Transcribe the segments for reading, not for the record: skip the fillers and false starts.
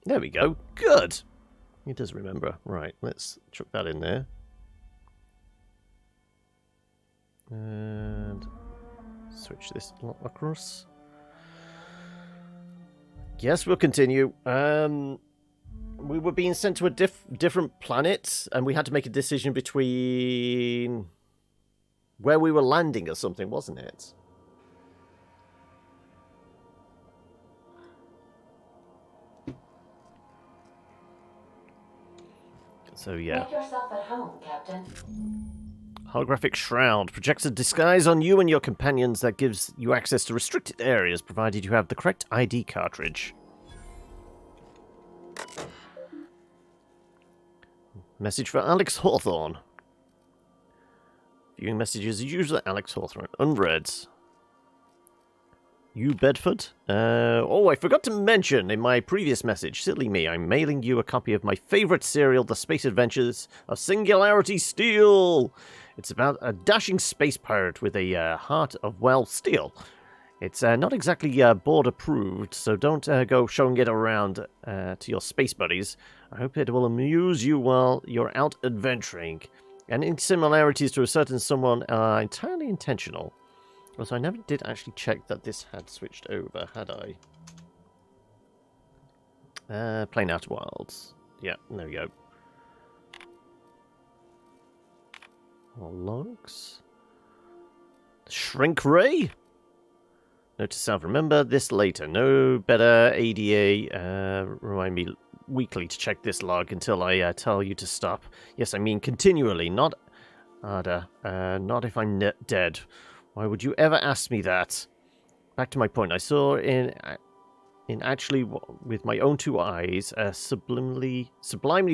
There we go. Good. He does remember. Right, let's chuck that in there. And switch this across. Yes, we'll continue. We were being sent to a different planet, and we had to make a decision between where we were landing or something, wasn't it? So, yeah. Make yourself at home, Captain. Holographic shroud projects a disguise on you and your companions that gives you access to restricted areas, provided you have the correct ID cartridge. Message for Alex Hawthorne. Viewing messages, user Alex Hawthorne. Unread. You, Bedford? I forgot to mention in my previous message, silly me, I'm mailing you a copy of my favourite serial, The Space Adventures of Singularity Steel. It's about a dashing space pirate with a heart of, well, steel. It's not exactly board approved, so don't go showing it around to your space buddies. I hope it will amuse you while you're out adventuring. Any similarities to a certain someone are entirely intentional. Also, I never did actually check that this had switched over, had I? Playing Outer Wilds. Yeah, there we go. More logs. Shrink ray? Note to self, remember this later. No better ADA. Remind me weekly to check this log until I tell you to stop. Yes, I mean continually, not harder. Not if I'm dead. Why would you ever ask me that? Back to my point. I saw in actually with my own two eyes a sublimely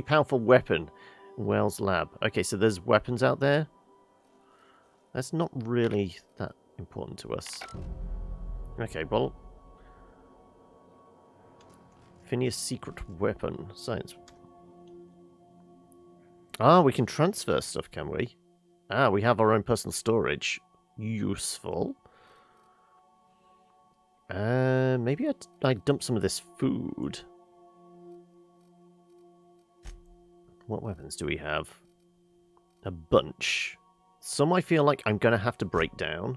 powerful weapon in Wells' lab. Okay, so there's weapons out there. That's not really that important to us. Okay, well, Phineas' secret weapon. Science. Ah, we can transfer stuff, can we? Ah, we have our own personal storage. Useful. Maybe I dump some of this food. What weapons do we have? A bunch. Some I feel like I'm going to have to break down.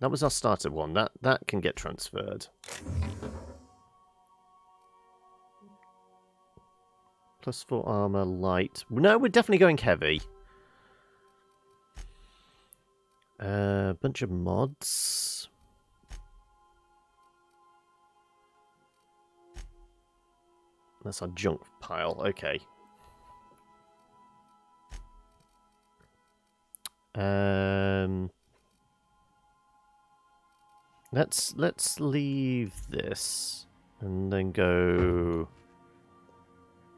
That was our starter one. That can get transferred. +4 armor, light. No, we're definitely going heavy. Bunch of mods. That's our junk pile. Okay. Let's leave this and then go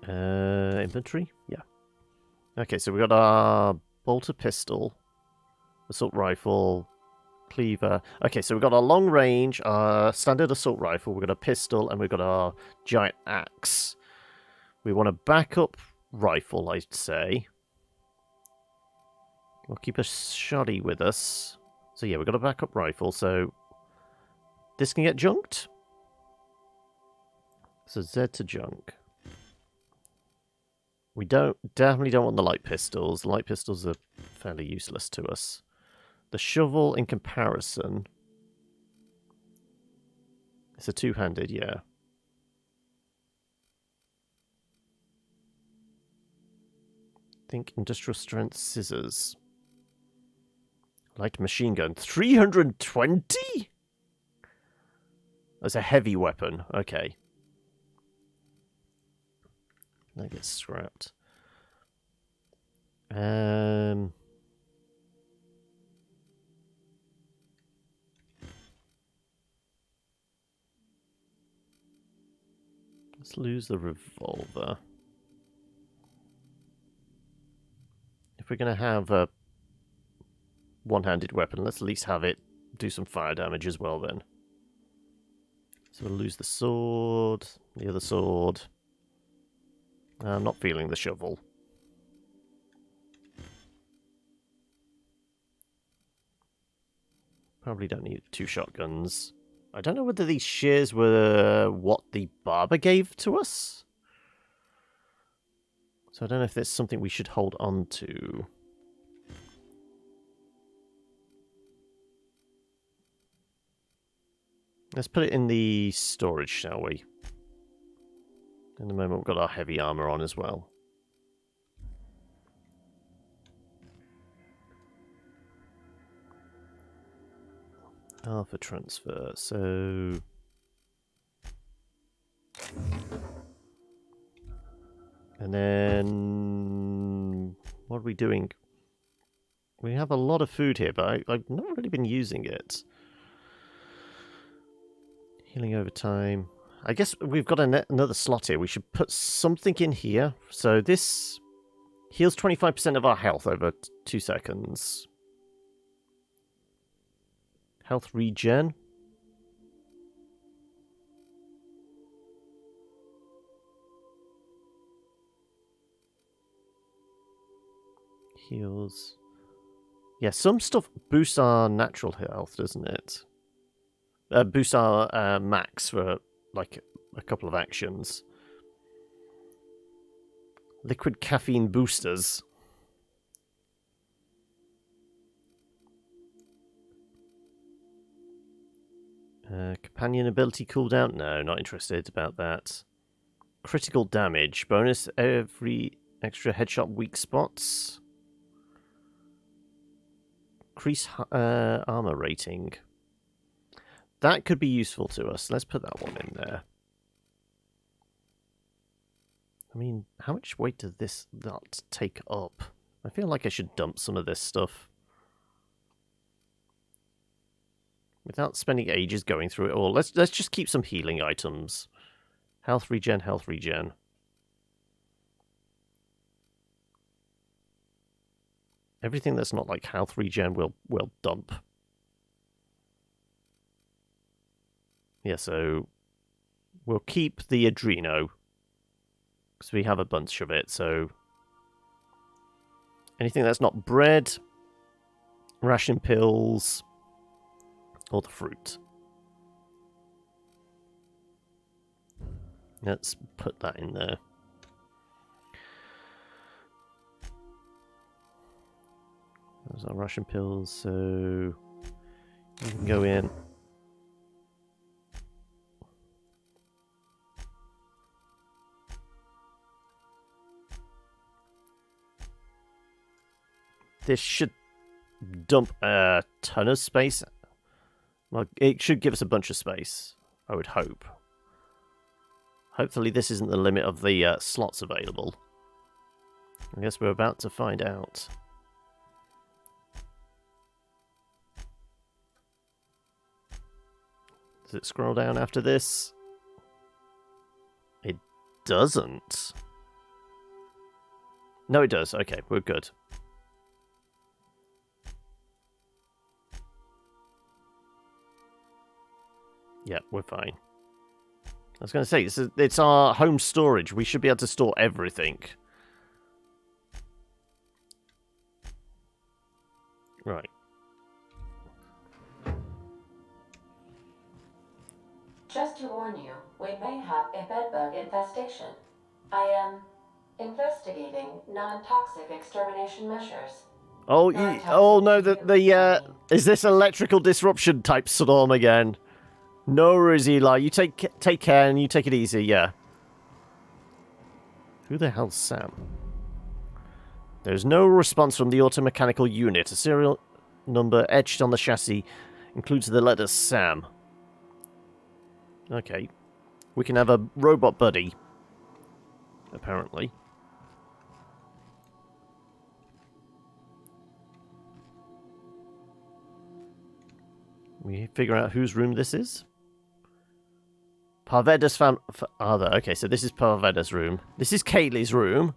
inventory. Yeah. Okay, so we got our bolter pistol, assault rifle, cleaver. Okay, so we've got our long range, our standard assault rifle, we've got a pistol, and we've got our giant axe. We want a backup rifle, I'd say. We'll keep a shoddy with us. So yeah, we've got a backup rifle, so this can get junked. So Z to junk. We definitely don't want the light pistols. The light pistols are fairly useless to us. The shovel, in comparison, it's a two-handed, yeah. Think industrial strength scissors. Light machine gun, 320? That's a heavy weapon. Okay. That gets scrapped. Let's lose the revolver. If we're going to have a one-handed weapon, let's at least have it do some fire damage as well then. So we'll lose the sword, the other sword. I'm not feeling the shovel. Probably don't need 2 shotguns. I don't know whether these shears were what the barber gave to us. So I don't know if there's something we should hold on to. Let's put it in the storage, shall we? In the moment, we've got our heavy armor on as well. For transfer, so... And then... What are we doing? We have a lot of food here, but I've not really been using it. Healing over time. I guess we've got another slot here. We should put something in here. So this heals 25% of our health over 2 seconds. Health regen. Heals. Yeah, some stuff boosts our natural health, doesn't it? Boosts our max for like a couple of actions. Liquid caffeine boosters. Companion ability cooldown? No, not interested about that. Critical damage. Bonus every extra headshot weak spots. Increase armor rating. That could be useful to us. Let's put that one in there. I mean, how much weight does this not take up? I feel like I should dump some of this stuff. Without spending ages going through it all. Let's just keep some healing items. Health regen, health regen. Everything that's not like health regen we'll dump. Yeah, so we'll keep the Adreno. Because we have a bunch of it, so... Anything that's not bread, ration pills, or the fruit. Let's put that in there. Those are ration pills, so you can go in. This should dump a ton of space. Well, it should give us a bunch of space, I would hope. Hopefully this isn't the limit of the slots available. I guess we're about to find out. Does it scroll down after this? It doesn't. No, it does. Okay, we're good. Yeah, we're fine. I was going to say, it's our home storage. We should be able to store everything. Right. Just to warn you, we may have a bedbug infestation. I am investigating non-toxic extermination measures. Oh, oh no, is this electrical disruption type storm again? No worries, Eli. You take care and you take it easy, yeah. Who the hell's Sam? There's no response from the automechanical unit. A serial number etched on the chassis includes the letter Sam. Okay. We can have a robot buddy. Apparently. We figure out whose room this is. Parveda's father. Okay, so this is Parveda's room. This is Kaylee's room.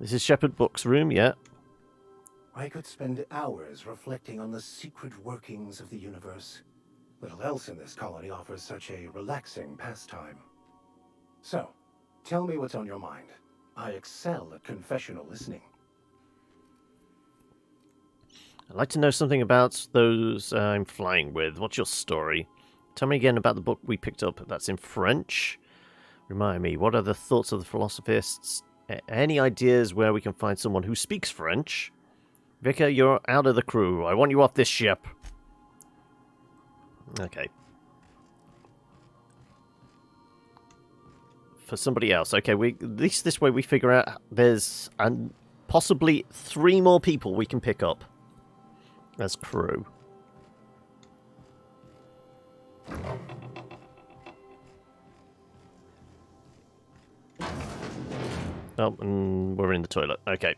This is Shepherd Book's room, yeah. I could spend hours reflecting on the secret workings of the universe. Little else in this colony offers such a relaxing pastime. So, tell me what's on your mind. I excel at confessional listening. I'd like to know something about those I'm flying with. What's your story? Tell me again about the book we picked up. That's in French. Remind me, what are the thoughts of the philosophists? Any ideas where we can find someone who speaks French? Vicar, you're out of the crew. I want you off this ship. Okay. For somebody else. Okay, at least this way we figure out there's possibly 3 more people we can pick up as crew. Oh, and we're in the toilet. Okay.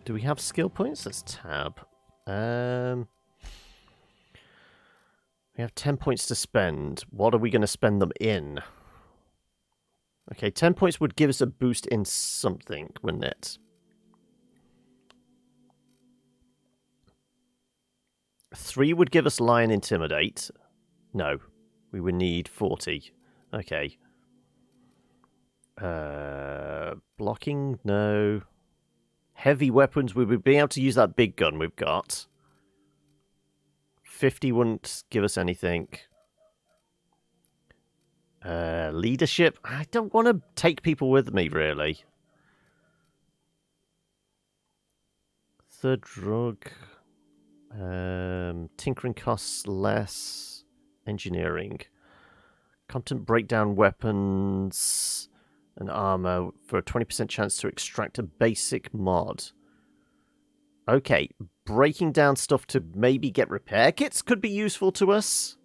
Do we have skill points? Let's tab. We have 10 points to spend. What are we going to spend them in? Okay, 10 points would give us a boost in something, wouldn't it? 3 would give us Lie and Intimidate. No, we would need 40. Okay. Blocking? No. Heavy weapons, we would be able to use that big gun we've got. 50 wouldn't give us anything. Leadership? I don't want to take people with me, really. Third drug. Tinkering costs less. Engineering. Competent breakdown weapons and armor for a 20% chance to extract a basic mod. Okay, breaking down stuff to maybe get repair kits could be useful to us.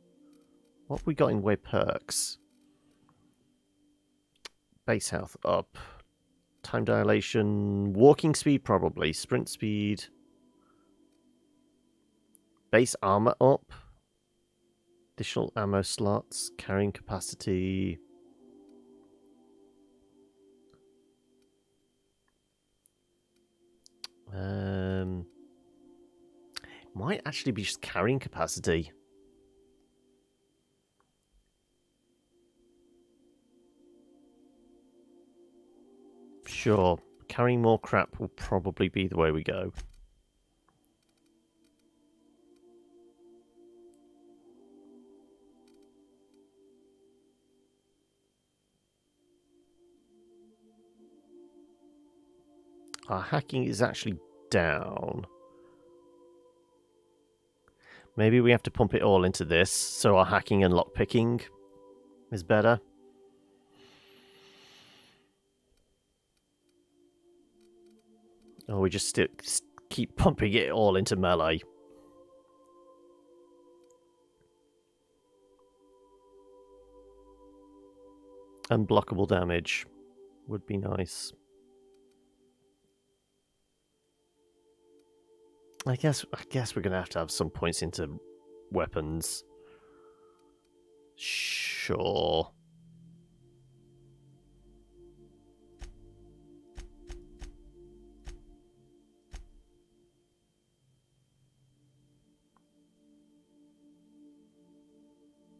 What have we got in way perks? Base health up. Time dilation. Walking speed probably. Sprint speed. Base armor up. Additional ammo slots. Carrying capacity. Might actually be just carrying capacity. Sure, carrying more crap will probably be the way we go. Our hacking is actually down. Maybe we have to pump it all into this, so our hacking and lockpicking is better. Or we just keep pumping it all into melee. Unblockable damage would be nice. I guess we're gonna have to have some points into weapons. Sure.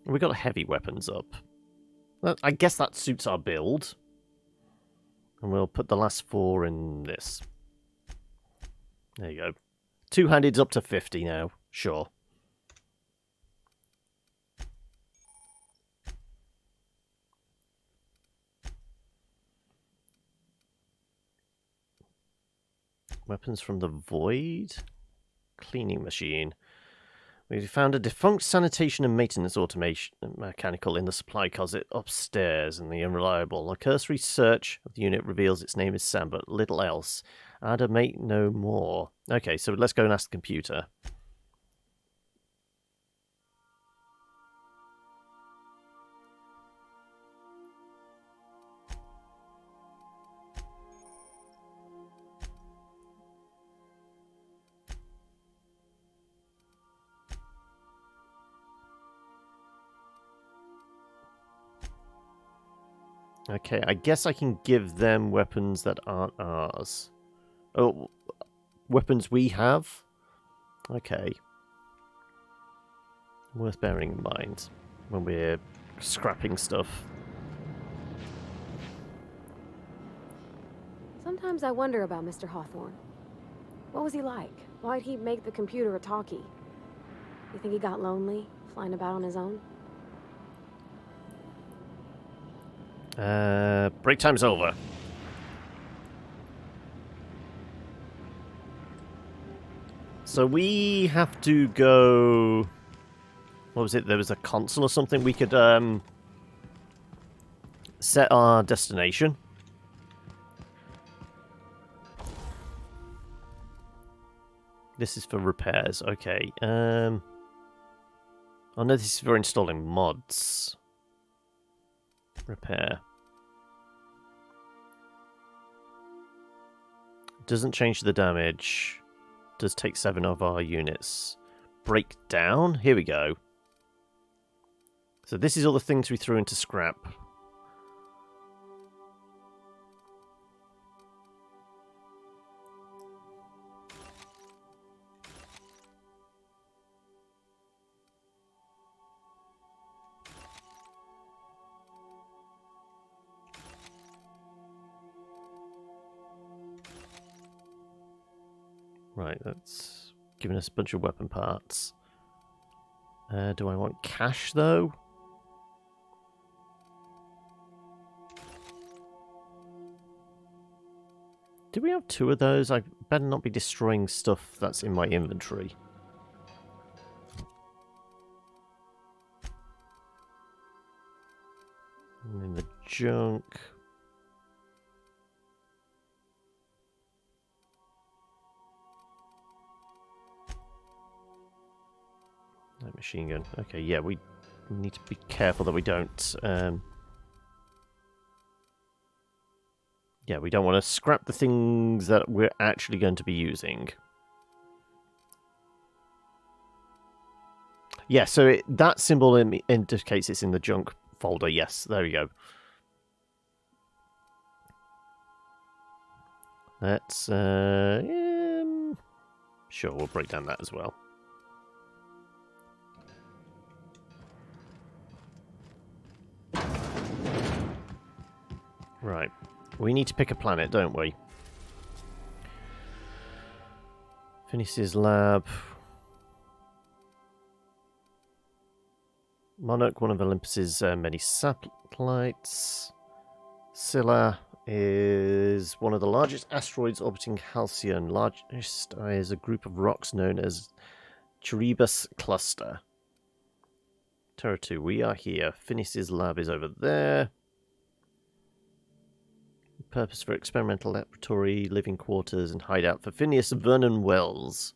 We got heavy weapons up. Well, I guess that suits our build. And we'll put the last 4 in this. There you go. Two-handed's up to 50 now. Sure. Weapons from the Void. Cleaning machine. We found a defunct sanitation and maintenance automation mechanical in the supply closet upstairs in the Unreliable. A cursory search of the unit reveals its name is Sam, but little else. Add a mate no more. Okay, so let's go and ask the computer. Okay, I guess I can give them weapons that aren't ours. Oh, weapons we have? Okay. Worth bearing in mind when we're scrapping stuff. Sometimes I wonder about Mr. Hawthorne. What was he like? Why'd he make the computer a talkie? You think he got lonely, flying about on his own? Break time's over. So we have to go... What was it? There was a console or something? We could set our destination. This is for repairs. Okay. Oh no, this is for installing mods. Repair. Doesn't change the damage. Does take 7 of our units. Break down? Here we go. So this is all the things we threw into scrap. Right, that's giving us a bunch of weapon parts. Do I want cash, though? Do we have 2 of those? I better not be destroying stuff that's in my inventory. And in the junk... That machine gun. Okay, yeah, we need to be careful that we don't... Yeah, we don't want to scrap the things that we're actually going to be using. Yeah, so that symbol indicates it's in the junk folder. Yes, there we go. Let's... Sure, we'll break down that as well. Right. We need to pick a planet, don't we? Phineas's lab. Monarch, one of Olympus's many satellites. Scylla is one of the largest asteroids orbiting Halcyon. Largest is a group of rocks known as Charybdis Cluster. Terra 2, we are here. Phineas's lab is over there. Purpose for experimental laboratory, living quarters, and hideout for Phineas Vernon Wells.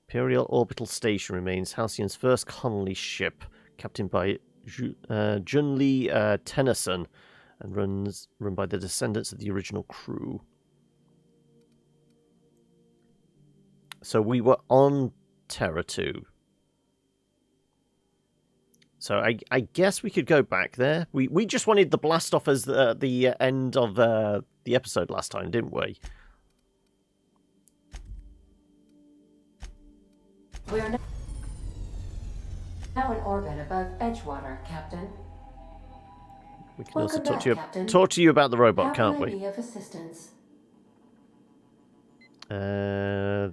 Imperial Orbital Station remains Halcyon's first colony ship, captained by Junli Tennyson, and run by the descendants of the original crew. So we were on Terra 2. So I guess we could go back there. We just wanted the blast off as the end of the episode last time, didn't we? We are now in orbit above Edgewater, Captain. We can Welcome also back, Captain. talk to you about the robot, How can't can I we? be of assistance? The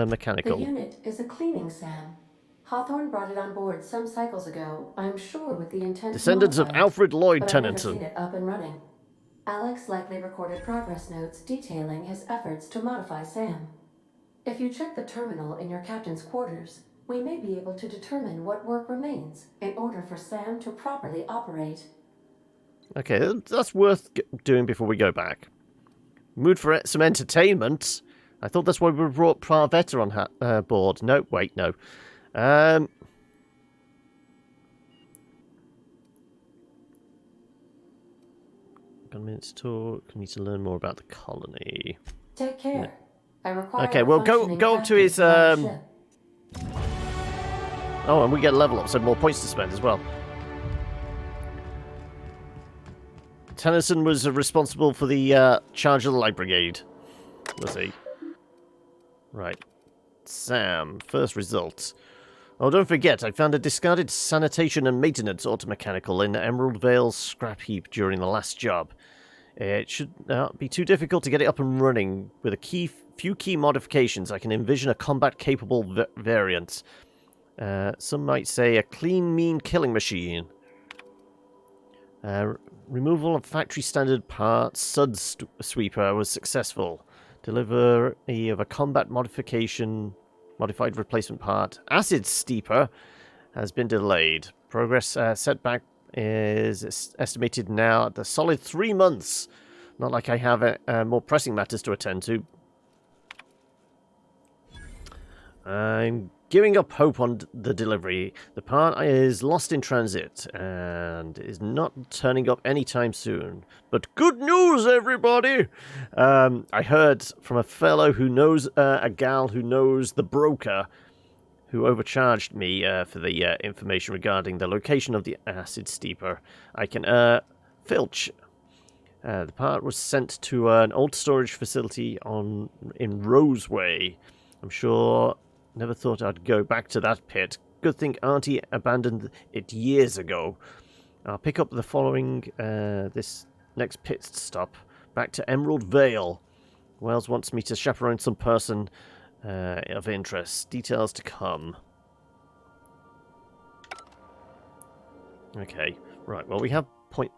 mechanical. The unit is a cleaning SAM. Hawthorne brought it on board some cycles ago, I'm sure with the intent Descendants to of modify it, Alfred Lloyd but I've never Tennyson. seen it up and running. Alex likely recorded progress notes detailing his efforts to modify SAM. If you check the terminal in your captain's quarters, we may be able to determine what work remains in order for SAM to properly operate. Okay, that's worth doing before we go back. Mood for some entertainment? I thought that's why we brought Pravetta on board. No, wait, no. Got a minute to talk. We need to learn more about the colony. Take care. Yeah. I require Okay, well, go up to his. Oh, and we get a level up, so more points to spend as well. Tennyson was responsible for the charge of the light brigade. Was he? Right. Sam, first result. Oh, don't forget, I found a discarded sanitation and maintenance automechanical in Emerald Vale's scrap heap during the last job. It should not be too difficult to get it up and running. With a few key modifications, I can envision a combat-capable variant. Some might say a clean, mean killing machine. Removal of factory-standard parts, Sud Sweeper was successful. Delivery of a combat modified replacement part, Acid Steeper, has been delayed. Progress setback is estimated now at a solid 3 months. Not like I have more pressing matters to attend to. I'm giving up hope on the delivery. The part is lost in transit and is not turning up anytime soon. But good news, everybody! I heard from a fellow who knows a gal who knows the broker who overcharged me for the information regarding the location of the Acid Steeper. I can filch. The part was sent to an old storage facility in Roseway. I'm sure. Never thought I'd go back to that pit. Good thing Auntie abandoned it years ago. I'll pick up the following this next pit stop. Back to Emerald Vale. Wells wants me to chaperone some person of interest. Details to come. Okay, right. Well, we have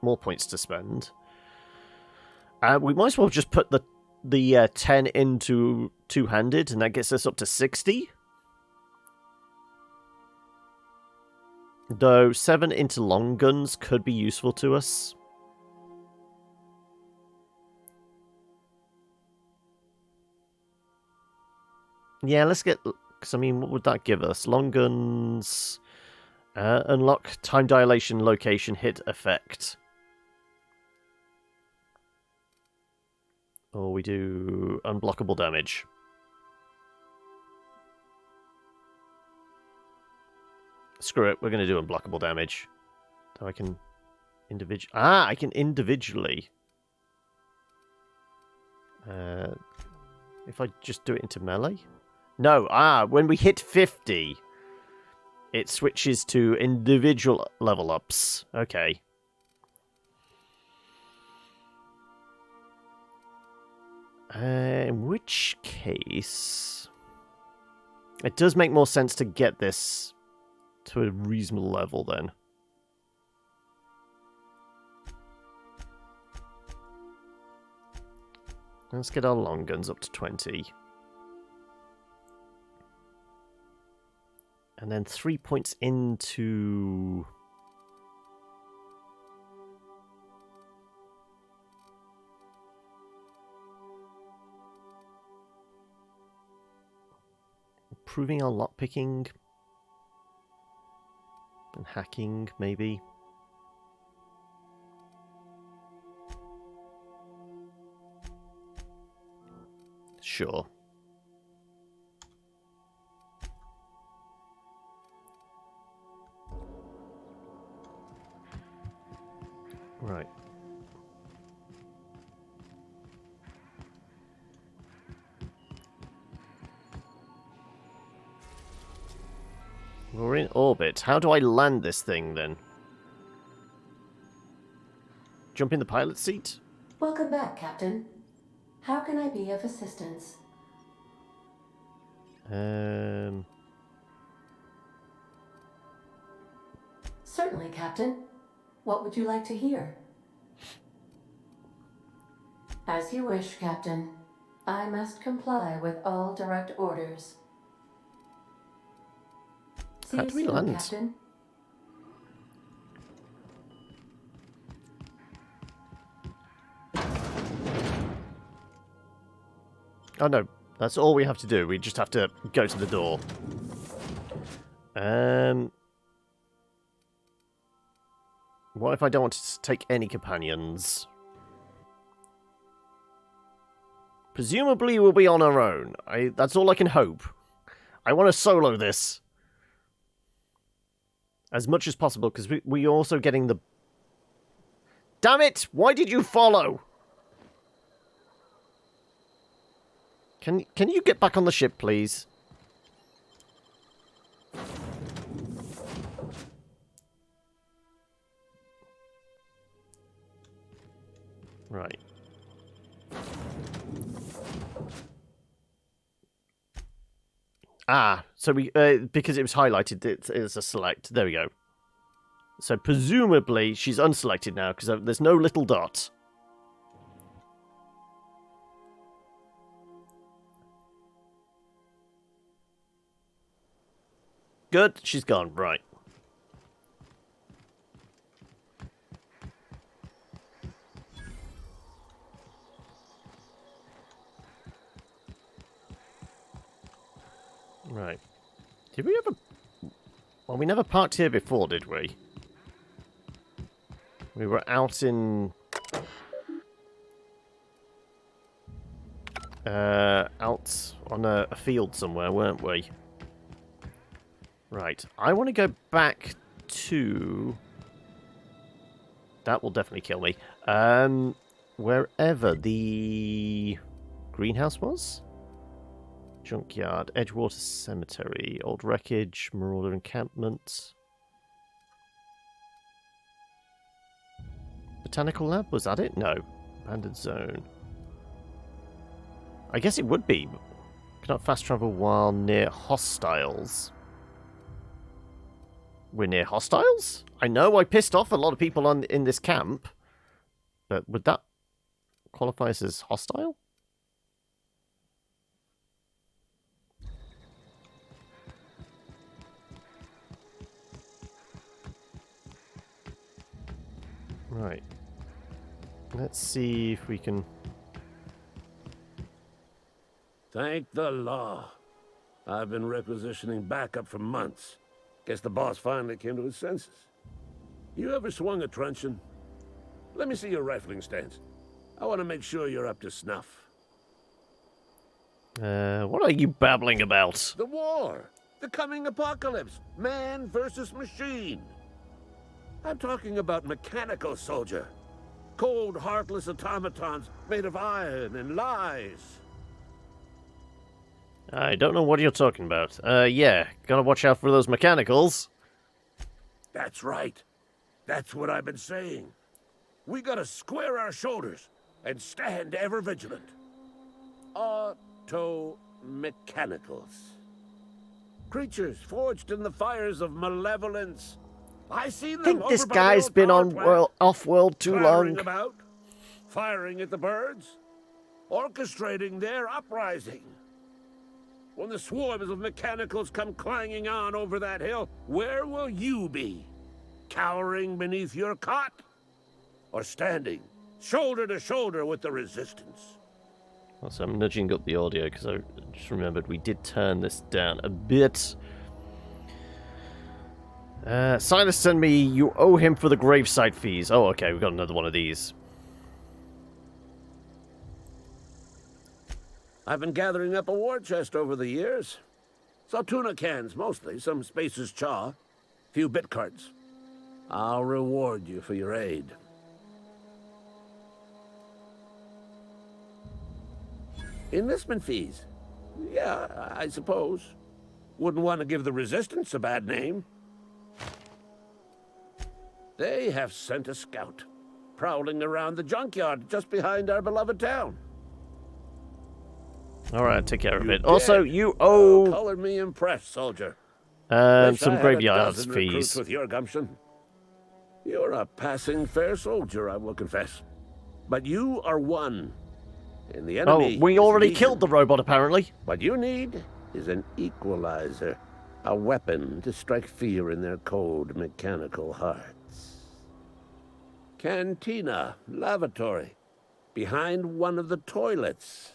more points to spend. We might as well just put the 10 into two-handed, and that gets us up to 60. Though 7 into long guns could be useful to us. Yeah, let's get... Because, I mean, what would that give us? Long guns... unlock time dilation location hit effect. Or we do unblockable damage. Screw it, we're going to do unblockable damage. So I can I can individually. If I just do it into melee? No, when we hit 50, it switches to individual level ups. Okay. In which case, it does make more sense to get this to a reasonable level then. Let's get our long guns up to 20. And then 3 points into... improving our lockpicking. And hacking, maybe. Sure. Right. We're in orbit. How do I land this thing, then? Jump in the pilot seat? Welcome back, Captain. How can I be of assistance? Certainly, Captain. What would you like to hear? As you wish, Captain. I must comply with all direct orders. See How you do we soon, land? Captain. Oh no, that's all we have to do. We just have to go to the door. What if I don't want to take any companions? Presumably we'll be on our own. That's all I can hope. I want to solo this. As much as possible, because we're also getting the... Damn it! Why did you follow? Can you get back on the ship, please? Right. Ah, so we because it was highlighted, it's a select. There we go. So presumably she's unselected now because there's no little dot. Good, she's gone. Right. Right. Did we ever... Well, we never parked here before, did we? We were out in... out on a field somewhere, weren't we? Right. I want to go back to... That will definitely kill me. Wherever the greenhouse was? Junkyard, Edgewater Cemetery, Old Wreckage, Marauder Encampment. Botanical Lab, was that it? No. Abandoned Zone. I guess it would be. Cannot fast travel while near hostiles. We're near hostiles? I know I pissed off a lot of people in this camp, but would that qualify as hostile? Right. Let's see if we can... Thank the law. I've been requisitioning backup for months. Guess the boss finally came to his senses. You ever swung a truncheon? Let me see your rifling stance. I want to make sure you're up to snuff. What are you babbling about? The war! The coming apocalypse! Man versus machine! I'm talking about mechanical soldier. Cold, heartless automatons made of iron and lies. I don't know what you're talking about. Yeah, gotta watch out for those mechanicals. That's right. That's what I've been saying. We gotta square our shoulders and stand ever vigilant. Auto-mechanicals. Creatures forged in the fires of malevolence. I seen I them think this over by the guy's old been power on plant, off-world too clattering long. about, firing at the birds, orchestrating their uprising. When the swarms of mechanicals come clanging on over that hill, where will you be? Cowering beneath your cot? Or standing, shoulder to shoulder with the resistance? So I'm nudging up the audio because I just remembered we did turn this down a bit. Silas sent me, you owe him for the gravesite fees. Oh, okay, we got another one of these. I've been gathering up a war chest over the years. Saw tuna cans, mostly, some Spacer's chaw, few bit cards. I'll reward you for your aid. Enlistment fees? Yeah, I suppose. Wouldn't want to give the Resistance a bad name. They have sent a scout, prowling around the junkyard just behind our beloved town. Alright, take care of You it. Also, did. you Oh, owe colored me impressed, soldier. Wish I some had graveyards 12 recruits fees. with your gumption. You're a passing fair soldier, I will confess. But you are one. And the Oh, enemy we is already legion. killed the robot, apparently. What you need is an equalizer. A weapon to strike fear in their cold, mechanical hearts. Cantina, lavatory, behind one of the toilets.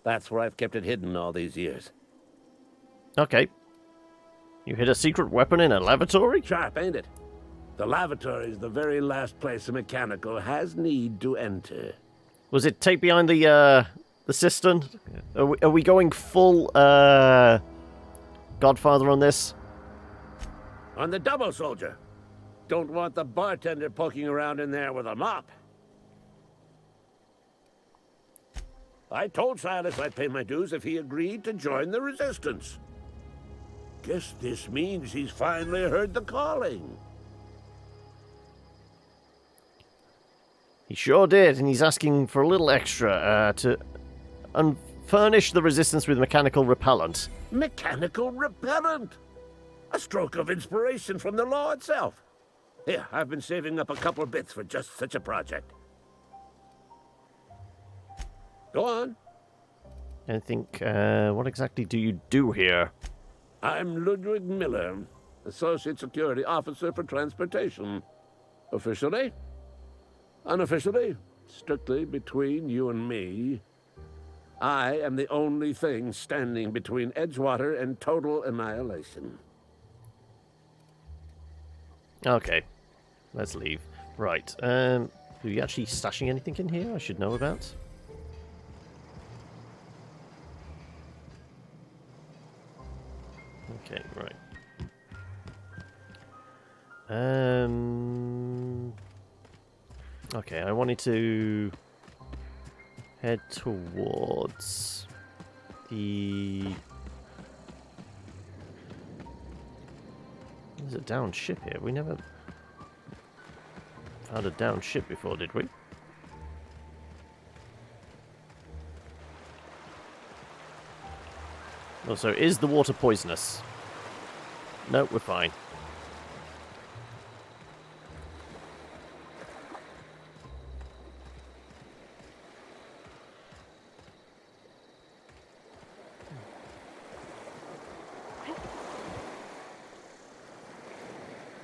That's where I've kept it hidden all these years. Okay. You hid a secret weapon in a lavatory? Sharp, ain't it? The lavatory is the very last place a mechanical has need to enter. Was it taped behind the cistern? Are we going full Godfather on this? On the double, soldier. Don't want the bartender poking around in there with a mop. I told Silas I'd pay my dues if he agreed to join the Resistance. Guess this means he's finally heard the calling. He He sure did, and he's asking for a little extra to Furnish the resistance with mechanical repellent. Mechanical repellent! A stroke of inspiration from the law itself. Here, I've been saving up a couple of bits for just such a project. Go on. I think, what exactly do you do here? I'm Ludwig Miller, Associate Security Officer for Transportation. Officially, unofficially, strictly between you and me, I am the only thing standing between Edgewater and total annihilation. Okay, let's leave. Right, are you actually stashing anything in here I should know about? Okay, right. Okay, I wanted to head towards the... There's a downed ship here. We never found a downed ship before, did we? Also, is the water poisonous? No, we're fine.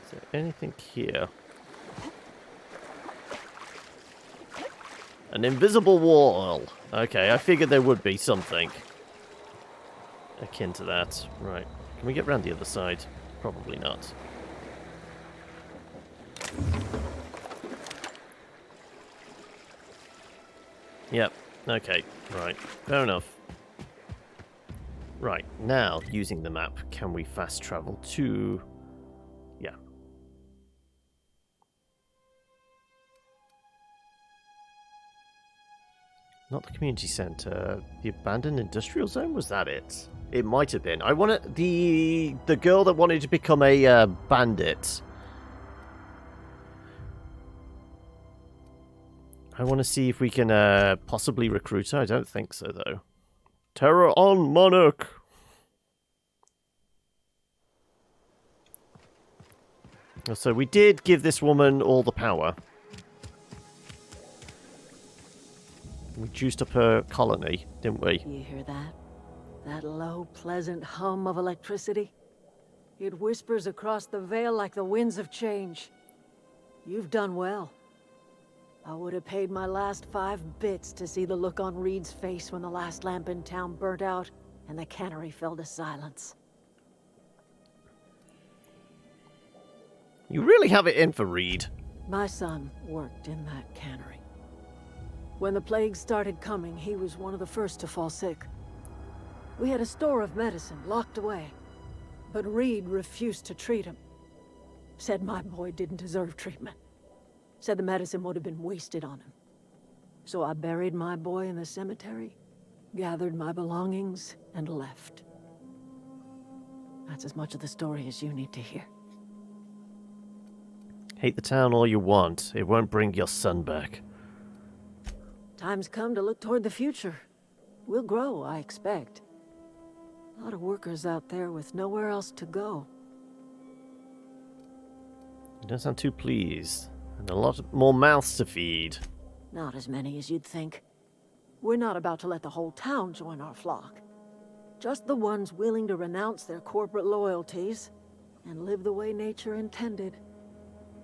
Is there anything here? An invisible wall. Okay, I figured there would be something akin to that. Right. Can we get round the other side? Probably not. Yep. Okay. Right. Fair enough. Right. Now, using the map, can we fast travel to... Yeah. Not the community center. The abandoned industrial zone? Was that it? It might have been. I want the girl that wanted to become a bandit. I want to see if we can possibly recruit her. I don't think so, though. Terra on Monarch! So we did give this woman all the power. We juiced up her colony, didn't we? You hear that? That low, pleasant hum of electricity? It whispers across the veil like the winds of change. You've done well. I would have paid my last 5 bits to see the look on Reed's face when the last lamp in town burnt out and the cannery fell to silence. You really have it in for Reed. My son worked in that cannery. When the plague started coming, he was one of the first to fall sick. We had a store of medicine locked away, but Reed refused to treat him. Said my boy didn't deserve treatment. Said the medicine would have been wasted on him. So I buried my boy in the cemetery, gathered my belongings, and left. That's as much of the story as you need to hear. Hate the town all you want. It won't bring your son back. Time's come to look toward the future. We'll grow, I expect. A lot of workers out there with nowhere else to go. You don't sound too pleased. And a lot more mouths to feed. Not as many as you'd think. We're not about to let the whole town join our flock. Just the ones willing to renounce their corporate loyalties and live the way nature intended.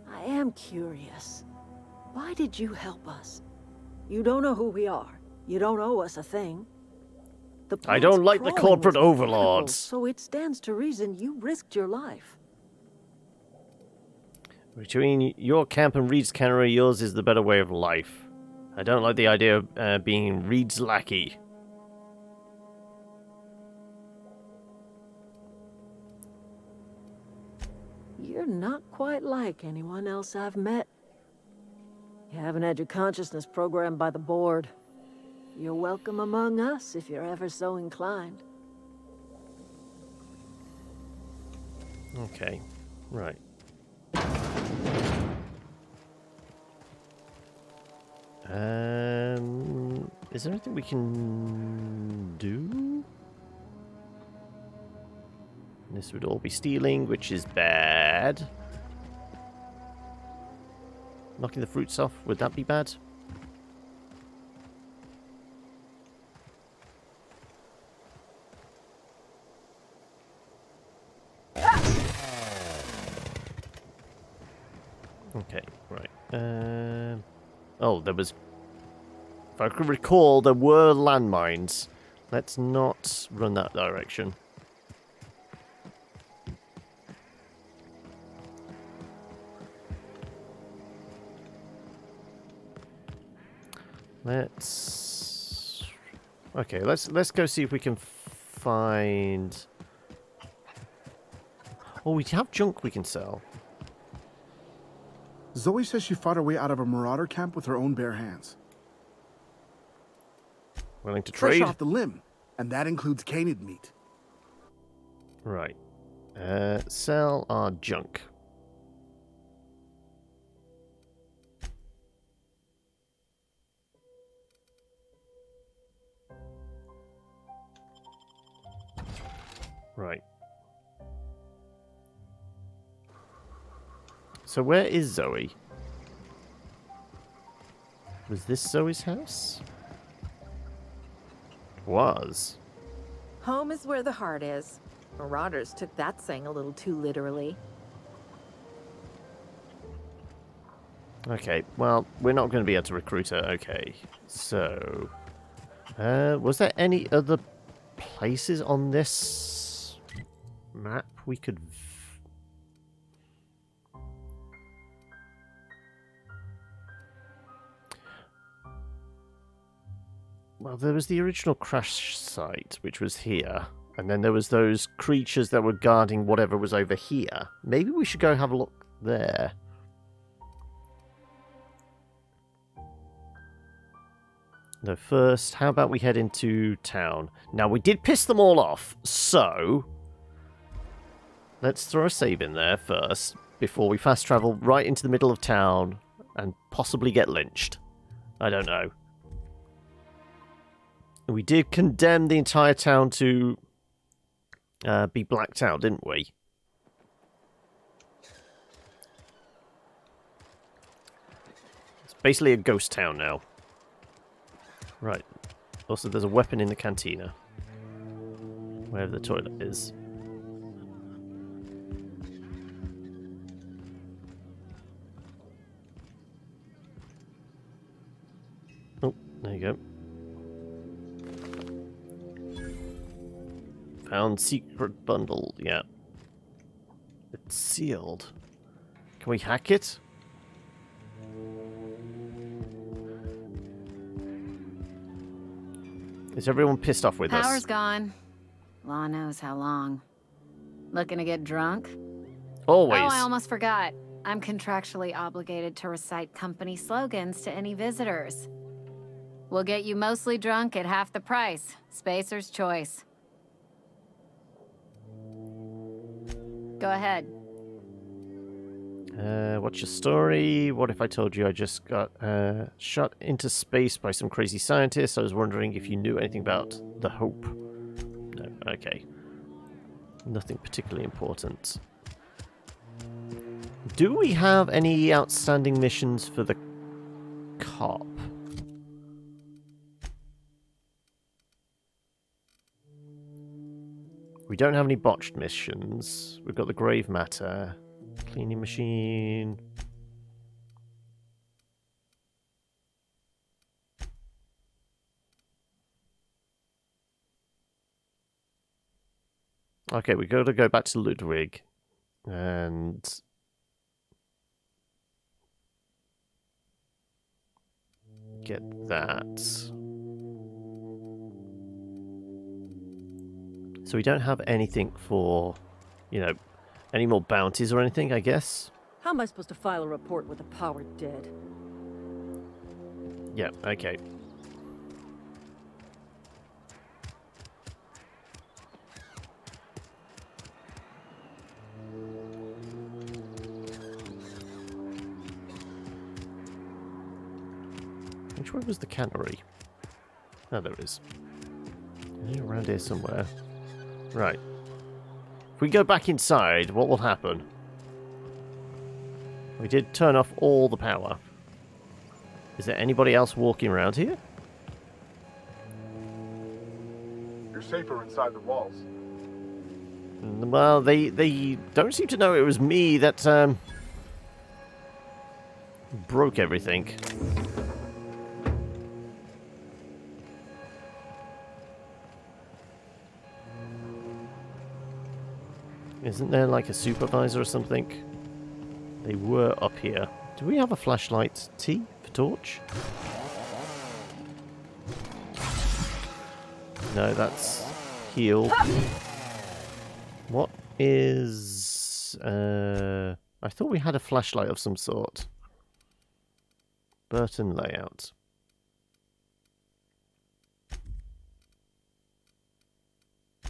I am curious. Why did you help us? You don't know who we are. You don't owe us a thing. The I don't like the plant's corporate crawling was incredible, overlords. So it stands to reason you risked your life. Between your camp and Reed's cannery, yours is the better way of life. I don't like the idea of being Reed's lackey. You're not quite like anyone else I've met. You haven't had your consciousness programmed by the board. You're welcome among us if you're ever so inclined. Okay, right. Is there anything we can do? This would all be stealing, which is bad. Knocking the fruits off, would that be bad? Okay, right. Oh, there was... If I can recall, there were landmines. Let's not run that direction. Okay, let's go see if we can find... Oh, we have junk we can sell. Zoe says she fought her way out of a marauder camp with her own bare hands. Willing to Fresh trade? off the limb, and that includes canid meat. Right. Sell our junk. Right. So where is Zoe? Was this Zoe's house? It was. Home is where the heart is. Marauders took that saying a little too literally. Okay, well, we're not going to be able to recruit her. Okay, so... was there any other places on this map we could... Well, there was the original crash site, which was here. And then there was those creatures that were guarding whatever was over here. Maybe we should go have a look there. No, first, how about we head into town? Now, we did piss them all off, so... Let's throw a save in there first, before we fast travel right into the middle of town and possibly get lynched. I don't know. We did condemn the entire town to be blacked out, didn't we? It's basically a ghost town now. Right. Also, there's a weapon in the cantina. Wherever the toilet is. Oh, there you go. Found secret bundle, yeah. It's sealed. Can we hack it? Is everyone pissed off with us? Power's gone. Law knows how long. Looking to get drunk? Always. Oh, I almost forgot. I'm contractually obligated to recite company slogans to any visitors. We'll get you mostly drunk at half the price. Spacer's choice. Go ahead. What's your story? What if I told you I just got shot into space by some crazy scientists? I was wondering if you knew anything about the Hope. No, okay. Nothing particularly important. Do we have any outstanding missions for the cop? We don't have any botched missions. We've got the grave matter. Cleaning machine. Okay, we got to go back to Ludwig and get that. So we don't have anything for, you know, any more bounties or anything, I guess. How am I supposed to file a report with the power dead? Yeah, okay. Which one was the cannery? Oh, there it is. Around here somewhere. Right. If we go back inside, what will happen? We did turn off all the power. Is there anybody else walking around here? You're safer inside the walls. Well, they don't seem to know it was me that broke everything. Isn't there like a supervisor or something? They were up here. Do we have a flashlight? T for torch? No, that's heal. What is... I thought we had a flashlight of some sort. Burton layout.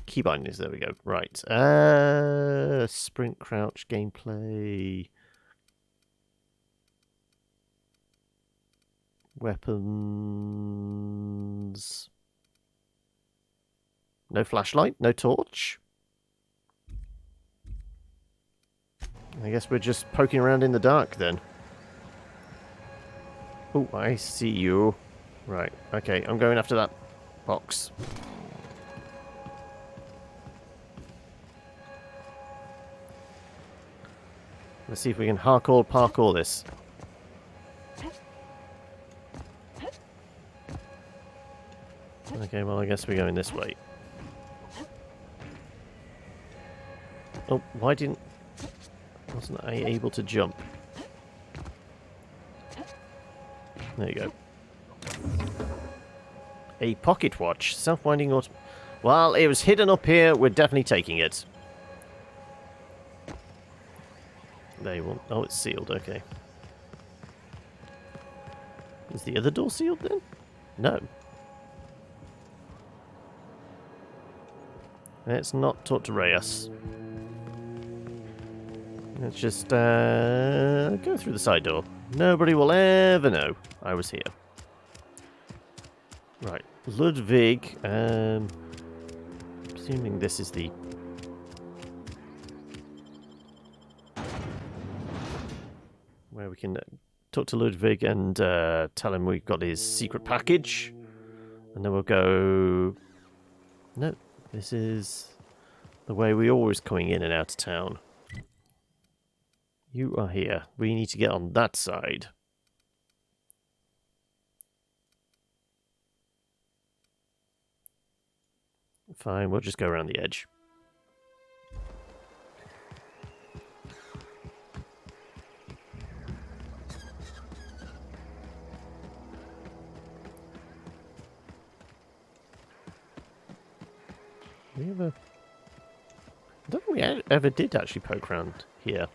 Key bindings, there we go. Right. Sprint, crouch, gameplay. Weapons. No flashlight, no torch. I guess we're just poking around in the dark then. Oh, I see you. Right, okay, I'm going after that box. Let's see if we can hardcore parkour this. Okay, well I guess we're going this way. Oh, wasn't I able to jump? There you go. A pocket watch. Self-winding auto... Well, it was hidden up here. We're definitely taking it. They won't... Oh, it's sealed. Okay. Is the other door sealed then? No. Let's not talk to Reyes. Let's just go through the side door. Nobody will ever know I was here. Right, Ludwig. Assuming this is the... where we can talk to Ludwig and tell him we've got his secret package. And then we'll go... No, this is the way we always coming in and out of town. You are here. We need to get on that side. Fine, we'll just go around the edge. We ever... I don't think we ever did actually poke around here.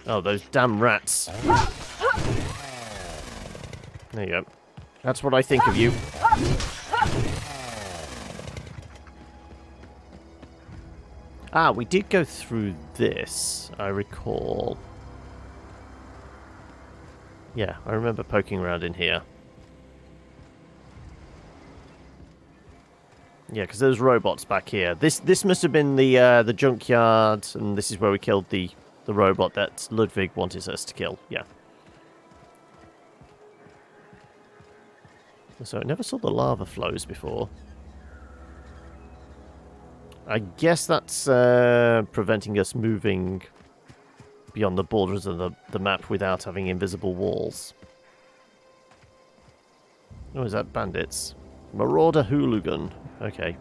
Oh, those damn rats. There you go. That's what I think of you. Ah, we did go through this, I recall. Yeah, I remember poking around in here. Yeah, because there's robots back here. This must have been the junkyard, and this is where we killed the robot that Ludwig wanted us to kill. Yeah. So I never saw the lava flows before. I guess that's preventing us moving beyond the borders of the map without having invisible walls. Oh, is that bandits? Marauder hooligan. Okay.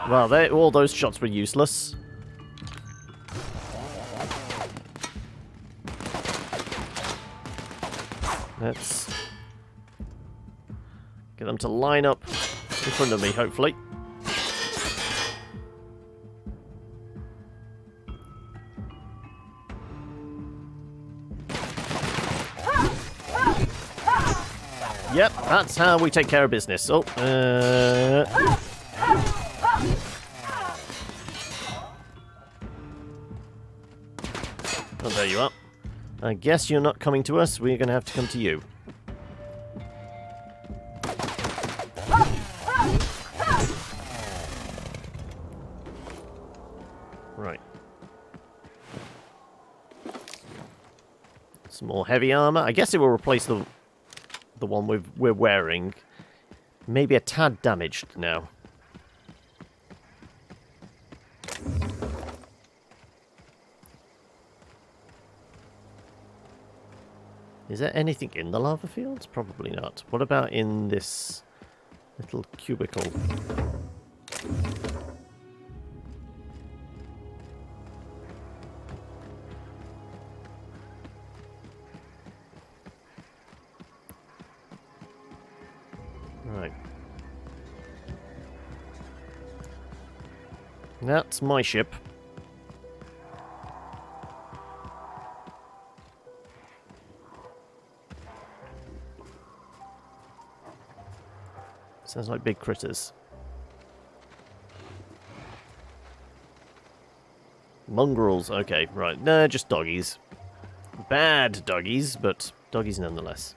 Well, all those shots were useless. Let's get them to line up in front of me, hopefully. Yep, that's how we take care of business. Oh, oh, there you are. I guess you're not coming to us. We're going to have to come to you. Right. Some more heavy armor. I guess it will replace the one we're wearing. Maybe a tad damaged now. Is there anything in the lava fields? Probably not. What about in this little cubicle? Right. That's my ship. Sounds like big critters. Mongrels, okay, right. No, just doggies. Bad doggies, but doggies nonetheless.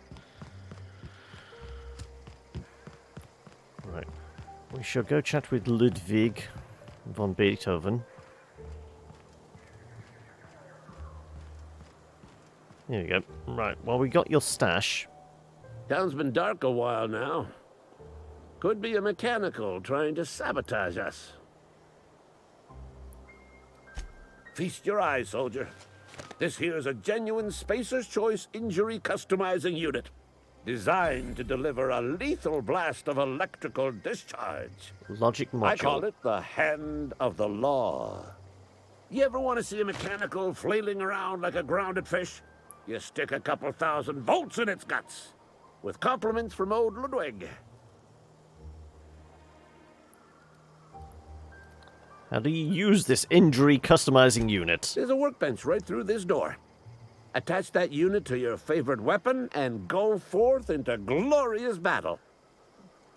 Right. We shall go chat with Ludwig von Beethoven. There we go. Right, well, we got your stash. Town's been dark a while now. Could be a mechanical trying to sabotage us. Feast your eyes, soldier. This here's a genuine Spacer's Choice injury customizing unit. Designed to deliver a lethal blast of electrical discharge. Logic module. I call it the Hand of the Law. You ever want to see a mechanical flailing around like a grounded fish? You stick a couple thousand volts in its guts. With compliments from old Ludwig. How do you use this injury customizing unit? There's a workbench right through this door. Attach that unit to your favorite weapon and go forth into glorious battle.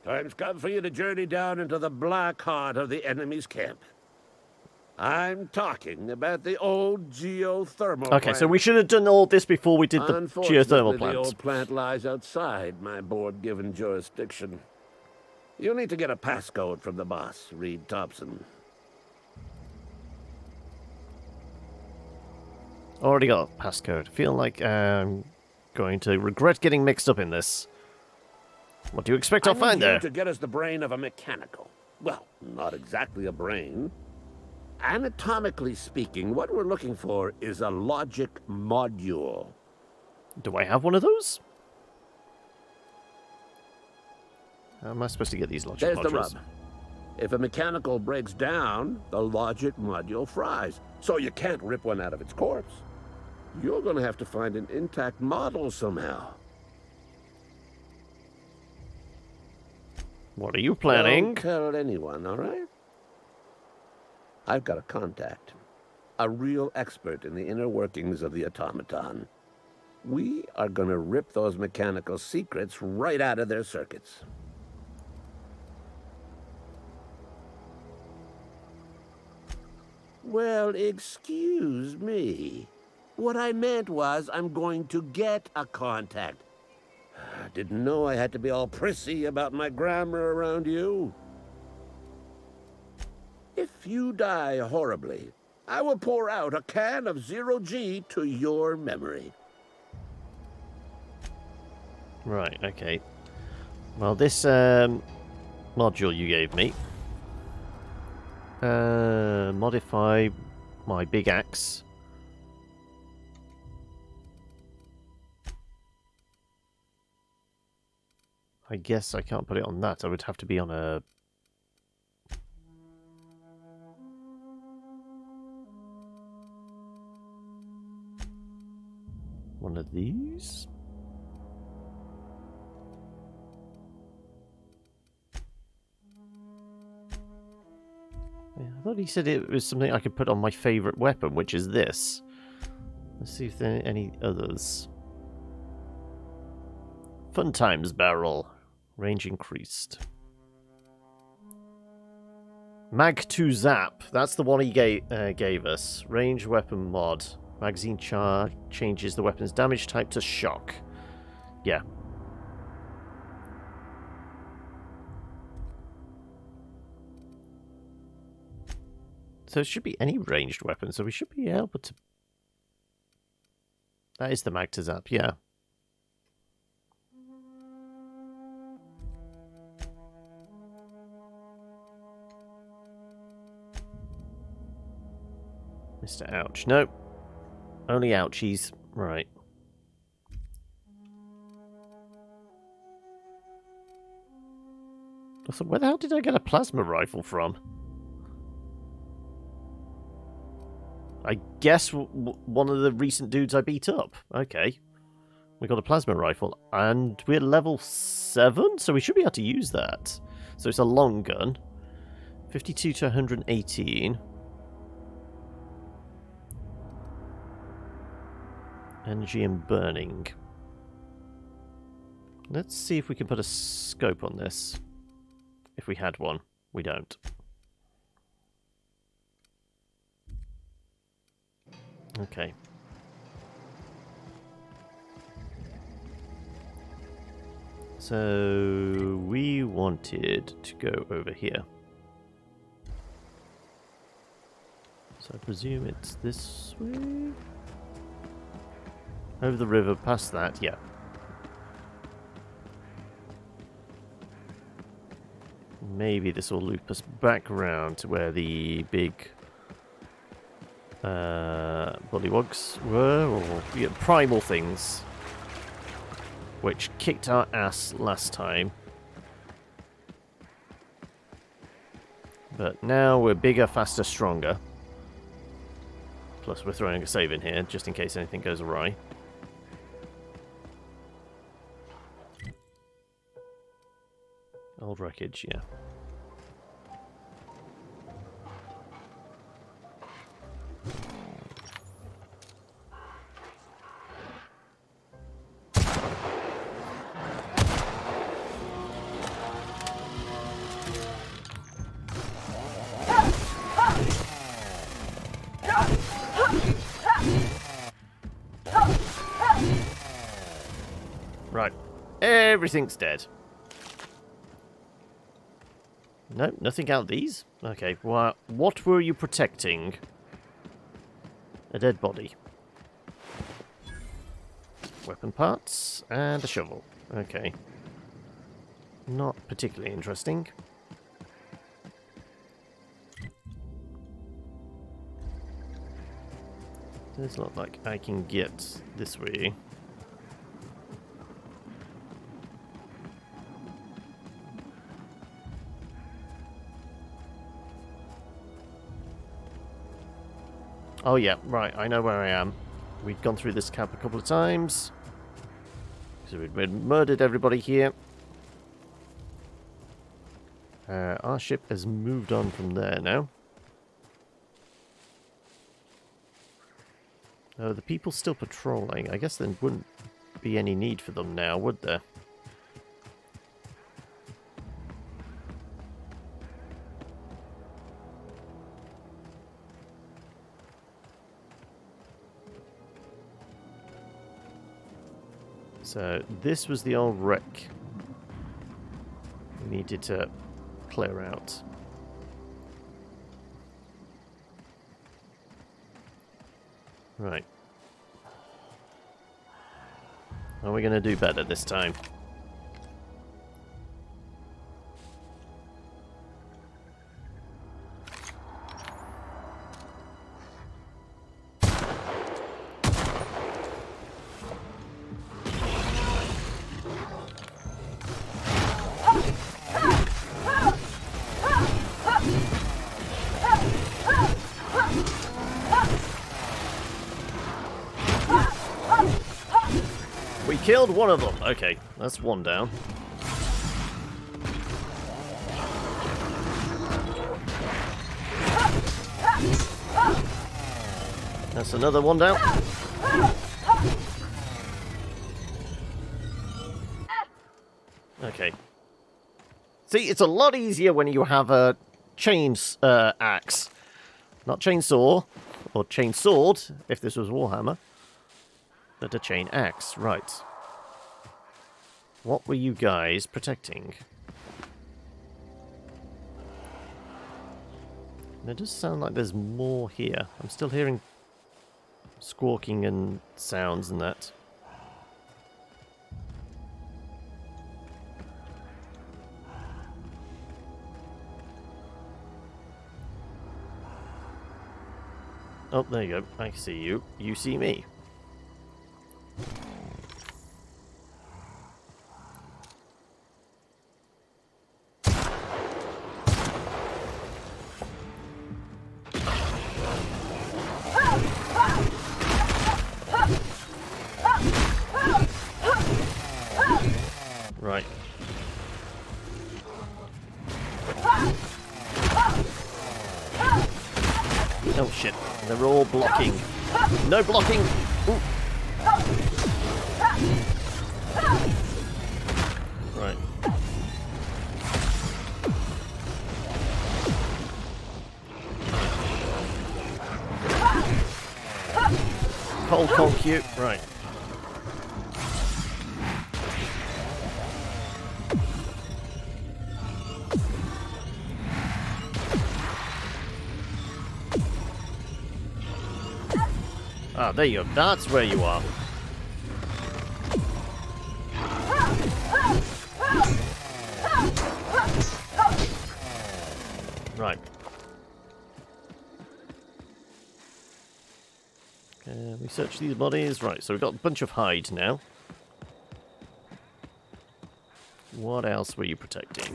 Time's come for you to journey down into the black heart of the enemy's camp. I'm talking about the old geothermal Okay, plant. so we should have done all this before we did the geothermal the plant. old plant lies outside my board-given jurisdiction. You'll need to get a passcode from the boss, Reed Thompson. Already got a passcode. Feel like I'm going to regret getting mixed up in this. What do you expect I'll find there? To get us the brain of a mechanical. Well, not exactly a brain. Anatomically speaking, what we're looking for is a logic module. Do I have one of those? How am I supposed to get these logic modules? There's the rub. If a mechanical breaks down, the logic module fries. So you can't rip one out of its corpse. You're going to have to find an intact model somehow. What are you planning? Don't tell anyone, all right? I've got a contact. A real expert in the inner workings of the automaton. We are going to rip those mechanical secrets right out of their circuits. Well, excuse me. What I meant was I'm going to get a contact. Didn't know I had to be all prissy about my grammar around you. If you die horribly, I will pour out a can of 0G to your memory. Right, okay. Well, this module you gave me. Modify my big axe. I guess I can't put it on that. I would have to be on a... one of these? Yeah, I thought he said it was something I could put on my favourite weapon, which is this. Let's see if there are any others. Fun times barrel. Range increased. Mag 2 Zap. That's the one he gave us. Range weapon mod. Magazine charge changes the weapon's damage type to shock. Yeah. So it should be any ranged weapon, so we should be able to... That is the Mag to Zap, yeah. Mr. Ouch. No. Only ouchies. Right. So where the hell did I get a plasma rifle from? I guess one of the recent dudes I beat up. Okay. We got a plasma rifle. And we're level 7, so we should be able to use that. So it's a long gun. 52 to 118. Energy and burning. Let's see if we can put a scope on this. If we had one. We don't. Okay. So we wanted to go over here. So I presume it's this way? Over the river, past that, yeah. Maybe this will loop us back around to where the big bullywogs were, or yeah, primal things, which kicked our ass last time. But now we're bigger, faster, stronger. Plus we're throwing a save in here, just in case anything goes awry. Old wreckage, yeah. Right. Everything's dead. No, nothing out of these? Okay, well, what were you protecting? A dead body. Weapon parts, and a shovel. Okay. Not particularly interesting. Does look like I can get this way. Oh yeah, right, I know where I am. We've gone through this camp a couple of times. So we've murdered everybody here. Our ship has moved on from there now. Oh, the people still patrolling. I guess there wouldn't be any need for them now, would there? So this was the old wreck we needed to clear out. Right. Are we going to do better this time? Killed one of them. Okay, that's one down. That's another one down. Okay. See, it's a lot easier when you have a axe. Not chainsaw, or chainsword, if this was Warhammer. But a chain axe, right. What were you guys protecting? It does sound like there's more here. I'm still hearing squawking and sounds and that. Oh, there you go. I see you. You see me. Right. Oh shit, they're all blocking. No blocking! Ooh. Right. Cold conk you. Right. Ah, there you go. That's where you are. Right. We search these bodies. Right, so we've got a bunch of hide now. What else were you protecting?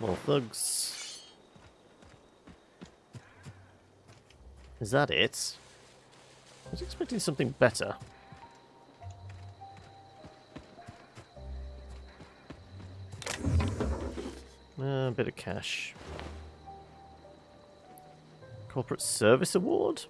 More thugs. Is that it? I was expecting something better. A bit of cash. Corporate Service Award?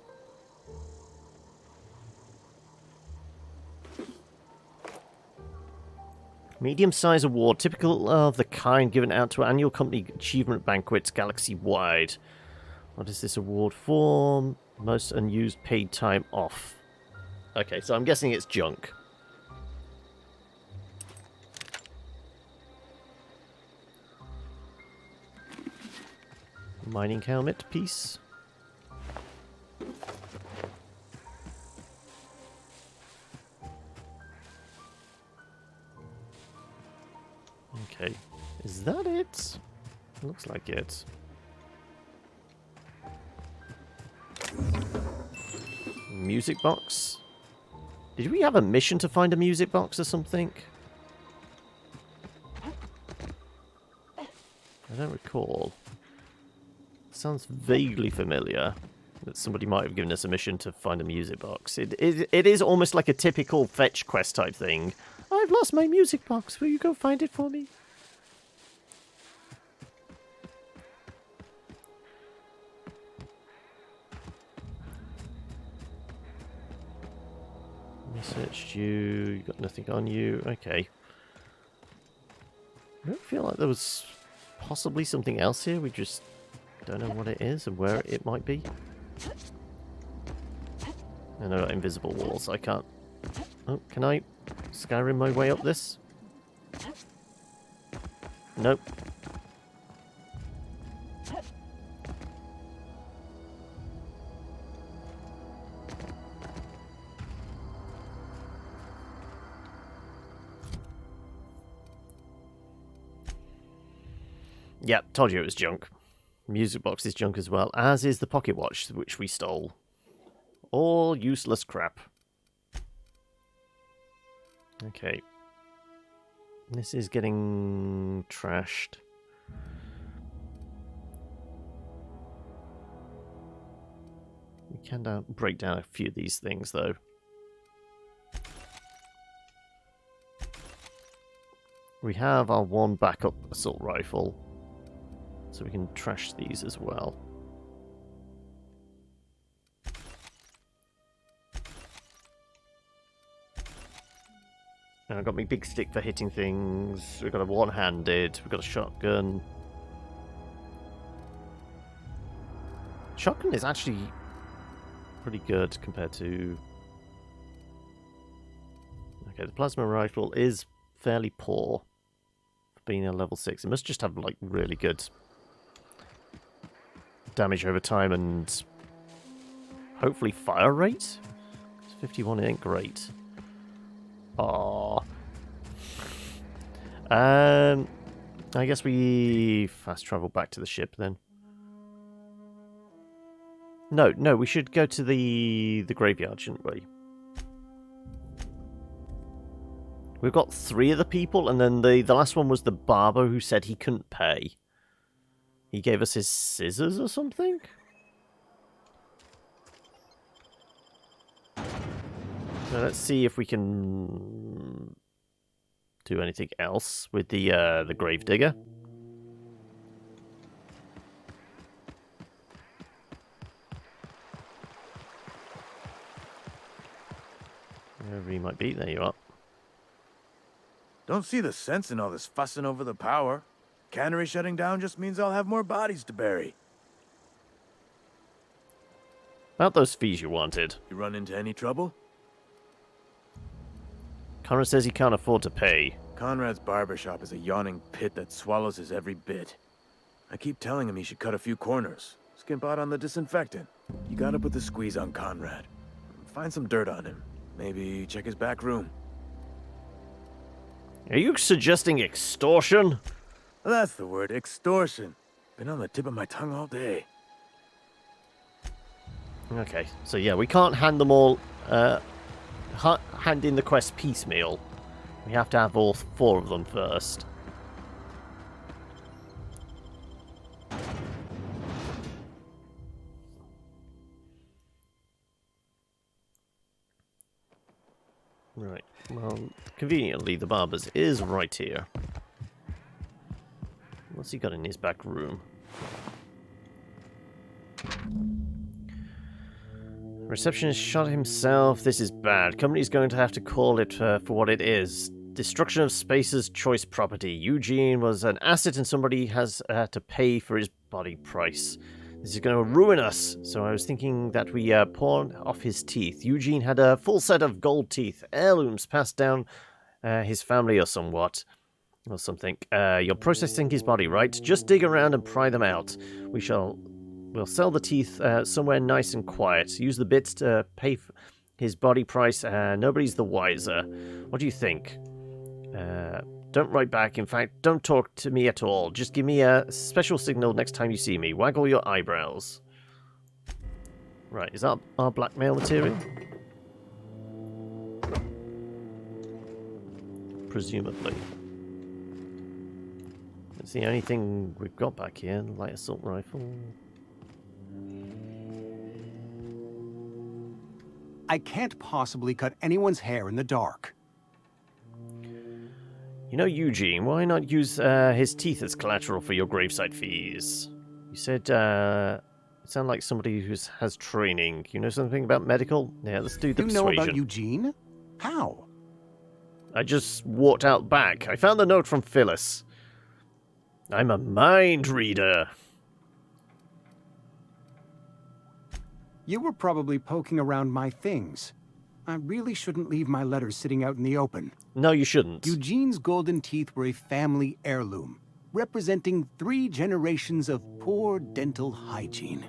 Medium-size award, typical of the kind given out to annual company achievement banquets galaxy-wide. What is this award for? Most unused paid time off. Okay, so I'm guessing it's junk. Mining helmet piece. Okay, is that it? Looks like it. Music box? Did we have a mission to find a music box or something? I don't recall. Sounds vaguely familiar that somebody might have given us a mission to find a music box. It is almost like a typical fetch quest type thing. I've lost my music box. Will you go find it for me? Searched you. You got nothing on you. Okay. I don't feel like there was possibly something else here. We just don't know what it is and where it might be. And I've got invisible walls. I can't. Oh, can I Skyrim my way up this? Nope. Yep, told you it was junk. Music box is junk as well, as is the pocket watch, which we stole. All useless crap. Okay. This is getting trashed. We can break down a few of these things, though. We have our one backup assault rifle. So we can trash these as well. And I've got my big stick for hitting things. We've got a one-handed. We've got a shotgun. Shotgun is actually pretty good compared to... Okay, the plasma rifle is fairly poor for being a level 6. It must just have, like, really good damage over time and hopefully fire rate? 51 ain't great. Aww. I guess we fast travel back to the ship then. No, we should go to the graveyard, shouldn't we? We've got 3 of the people, and then the last one was the barber who said he couldn't pay. He gave us his scissors or something? So let's see if we can do anything else with the gravedigger. Wherever he might be, there you are. Don't see the sense in all this fussing over the power. Cannery shutting down just means I'll have more bodies to bury. About those fees you wanted. You run into any trouble? Conrad says he can't afford to pay. Conrad's barbershop is a yawning pit that swallows his every bit. I keep telling him he should cut a few corners. Skimp out on the disinfectant. You gotta put the squeeze on Conrad. Find some dirt on him. Maybe check his back room. Are you suggesting extortion? That's the word, extortion. Been on the tip of my tongue all day. Okay, so yeah, we can't hand them all, hand in the quest piecemeal. We have to have all 4 of them first. Right, well, conveniently, the barber's is right here. What's he got in his back room? Receptionist shot himself. This is bad. Company's going to have to call it for what it is. Destruction of Spacer's choice property. Eugene was an asset and somebody has to pay for his body price. This is going to ruin us. So I was thinking that we pawn off his teeth. Eugene had a full set of gold teeth. Heirlooms passed down his family or somewhat. Or something. You're processing his body, right? Just dig around and pry them out. We'll sell the teeth somewhere nice and quiet. Use the bits to pay for his body price. Nobody's the wiser. What do you think? Don't write back. In fact, don't talk to me at all. Just give me a special signal next time you see me. Waggle your eyebrows. Right, is that our blackmail material? Presumably. It's the only thing we've got back here. Light assault rifle. I can't possibly cut anyone's hair in the dark. You know, Eugene, why not use his teeth as collateral for your gravesite fees? You said, you sound like somebody who has training. You know something about medical? Yeah, let's do the persuasion. You know about Eugene? How? I just walked out back. I found the note from Phyllis. I'm a mind reader. You were probably poking around my things. I really shouldn't leave my letters sitting out in the open. No, you shouldn't. Eugene's golden teeth were a family heirloom, representing 3 generations of poor dental hygiene.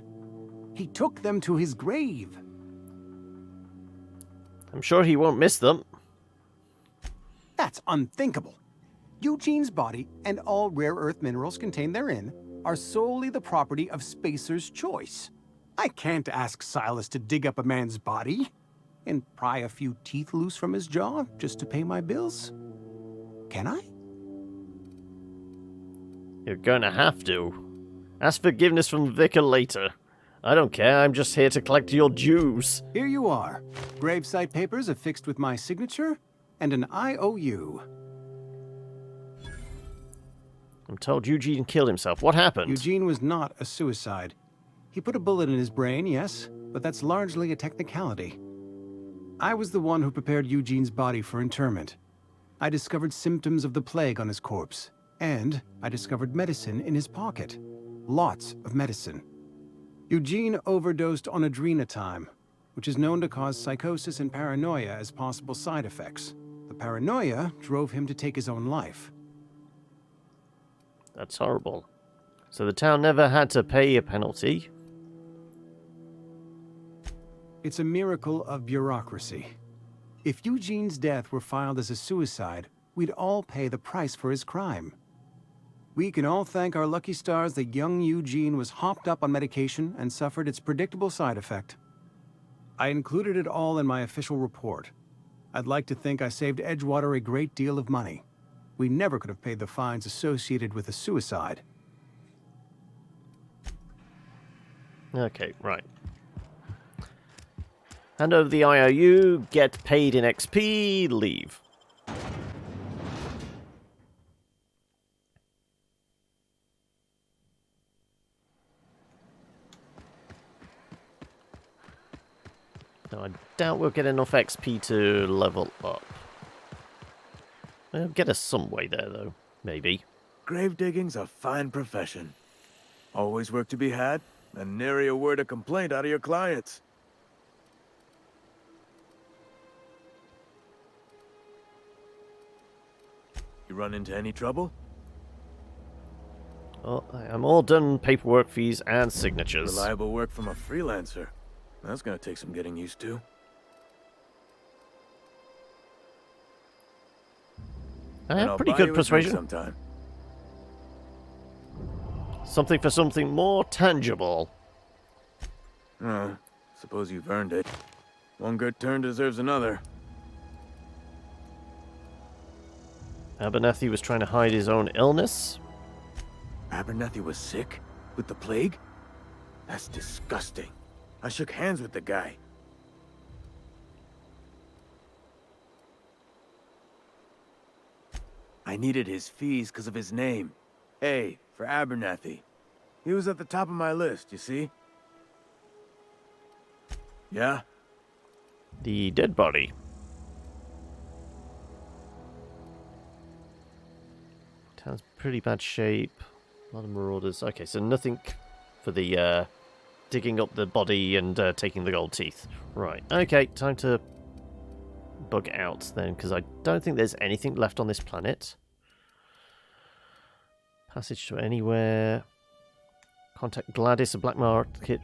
He took them to his grave. I'm sure he won't miss them. That's unthinkable. Eugene's body and all rare earth minerals contained therein are solely the property of Spacer's choice. I can't ask Silas to dig up a man's body and pry a few teeth loose from his jaw just to pay my bills. Can I? You're gonna have to. Ask forgiveness from the vicar later. I don't care, I'm just here to collect your dues. Here you are. Gravesite papers affixed with my signature and an IOU. I'm told Eugene killed himself. What happened? Eugene was not a suicide. He put a bullet in his brain, yes, but that's largely a technicality. I was the one who prepared Eugene's body for interment. I discovered symptoms of the plague on his corpse, and I discovered medicine in his pocket. Lots of medicine. Eugene overdosed on adrenatime, which is known to cause psychosis and paranoia as possible side effects. The paranoia drove him to take his own life. That's horrible. So the town never had to pay a penalty. It's a miracle of bureaucracy. If Eugene's death were filed as a suicide, we'd all pay the price for his crime. We can all thank our lucky stars that young Eugene was hopped up on medication and suffered its predictable side effect. I included it all in my official report. I'd like to think I saved Edgewater a great deal of money. We never could have paid the fines associated with a suicide. Okay, right. Hand over the IOU, get paid in XP, leave. Now, I doubt we'll get enough XP to level up. We'll get us some way there, though. Maybe. Grave digging's a fine profession. Always work to be had, and nary a word of complaint out of your clients. You run into any trouble? Oh, I'm all done paperwork, fees, and signatures. Reliable work from a freelancer. That's gonna take some getting used to. I have pretty good persuasion. Sometime. Something for something more tangible. Oh, suppose you've earned it. One good turn deserves another. Abernathy was trying to hide his own illness. Abernathy was sick? With the plague? That's disgusting. I shook hands with the guy. I needed his fees because of his name. A for Abernathy. He was at the top of my list, you see? Yeah? The dead body. Town's pretty bad shape. A lot of marauders. Okay, so nothing for the digging up the body and taking the gold teeth. Right. Okay, time to bug out then, because I don't think there's anything left on this planet. Passage to anywhere. Contact Gladys, a black market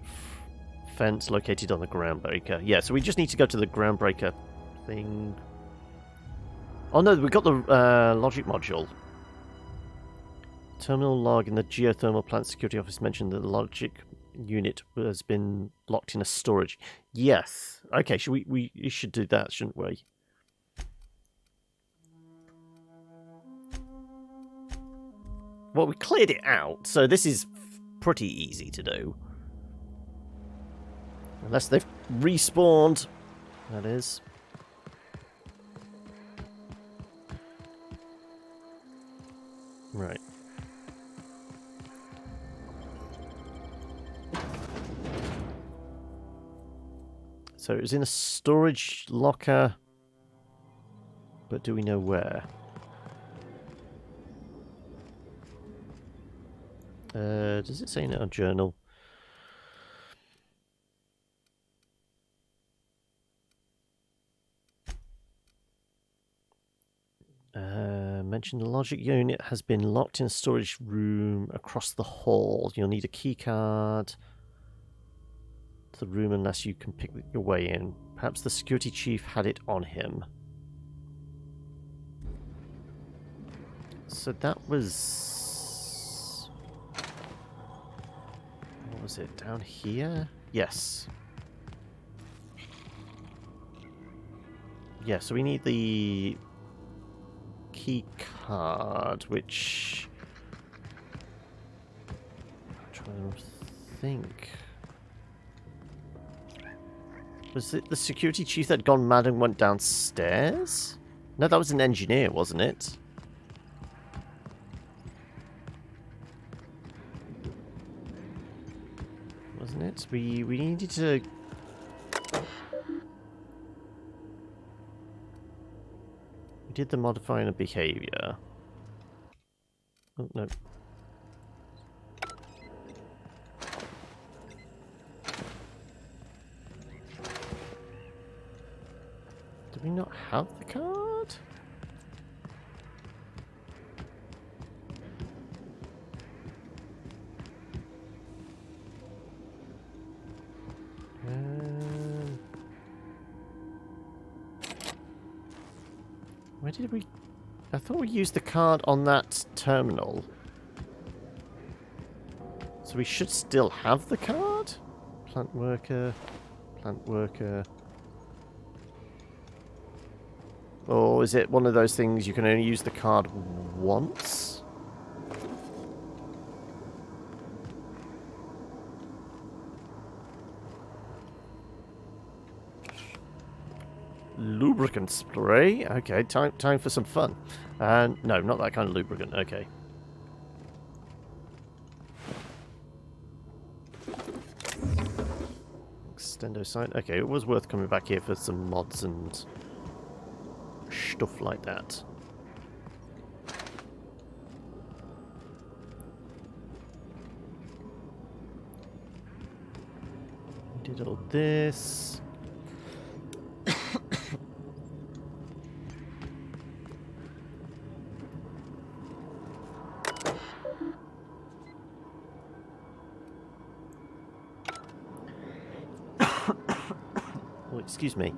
fence located on the groundbreaker. Yeah, so we just need to go to the groundbreaker thing. Oh no, we got the logic module. Terminal log in the geothermal plant security office mentioned that the logic unit has been locked in a storage. Yes. Okay, should we should do that, shouldn't we? Well, we cleared it out, so this is pretty easy to do. Unless they've respawned, that is. Right. So it was in a storage locker, but do we know where? Does it say in our journal? Mentioned the logic unit has been locked in a storage room across the hall. You'll need a key card to the room unless you can pick your way in. Perhaps the security chief had it on him. So that was... what was it? Down here? Yes. Yeah, so we need the key card, which... I'm trying to think... Was it the security chief that had gone mad and went downstairs? No, that was an engineer, wasn't it? Wasn't it? We needed to... we did the modifying of behavior. Oh, no. Do we not have the card? Where did we... I thought we used the card on that terminal. So we should still have the card? Plant worker. Plant worker. Or is it one of those things you can only use the card once? Lubricant spray. Okay, time for some fun. No, not that kind of lubricant. Okay. Extendo site. Okay, it was worth coming back here for some mods and stuff like that. We did all this. Oh, excuse me.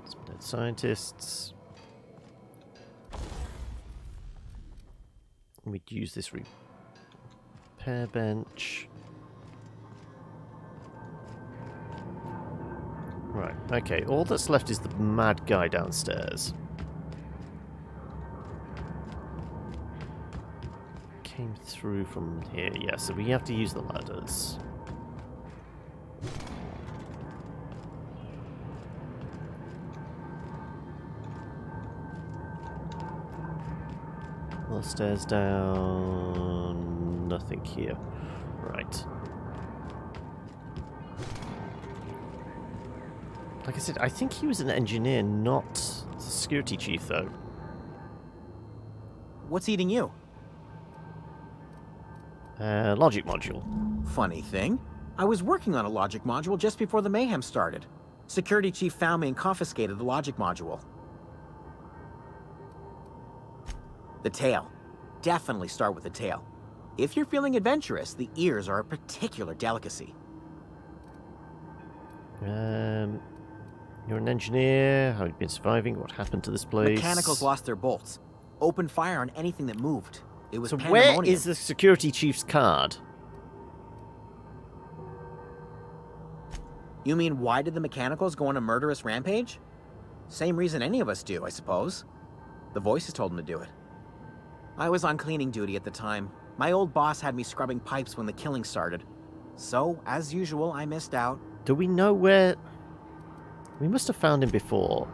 Some dead scientists. We'd use this repair bench. Right, okay. All that's left is the mad guy downstairs. Came through from here, yeah, so we have to use the ladders. All the stairs down, nothing here. Right. Like I said, I think he was an engineer, not the security chief, though. What's eating you? Logic module. Funny thing. I was working on a logic module just before the mayhem started. Security chief found me and confiscated the logic module. The tail. Definitely start with the tail. If you're feeling adventurous, the ears are a particular delicacy. You're an engineer. How have you been surviving? What happened to this place? Mechanicals lost their bolts. Opened fire on anything that moved. It was so pandemonium. where is the security chief's card? You mean why did the mechanicals go on a murderous rampage? Same reason any of us do, I suppose. The voices told them to do it. I was on cleaning duty at the time. My old boss had me scrubbing pipes when the killing started. So, as usual, I missed out. Do we know where... We must have found him before.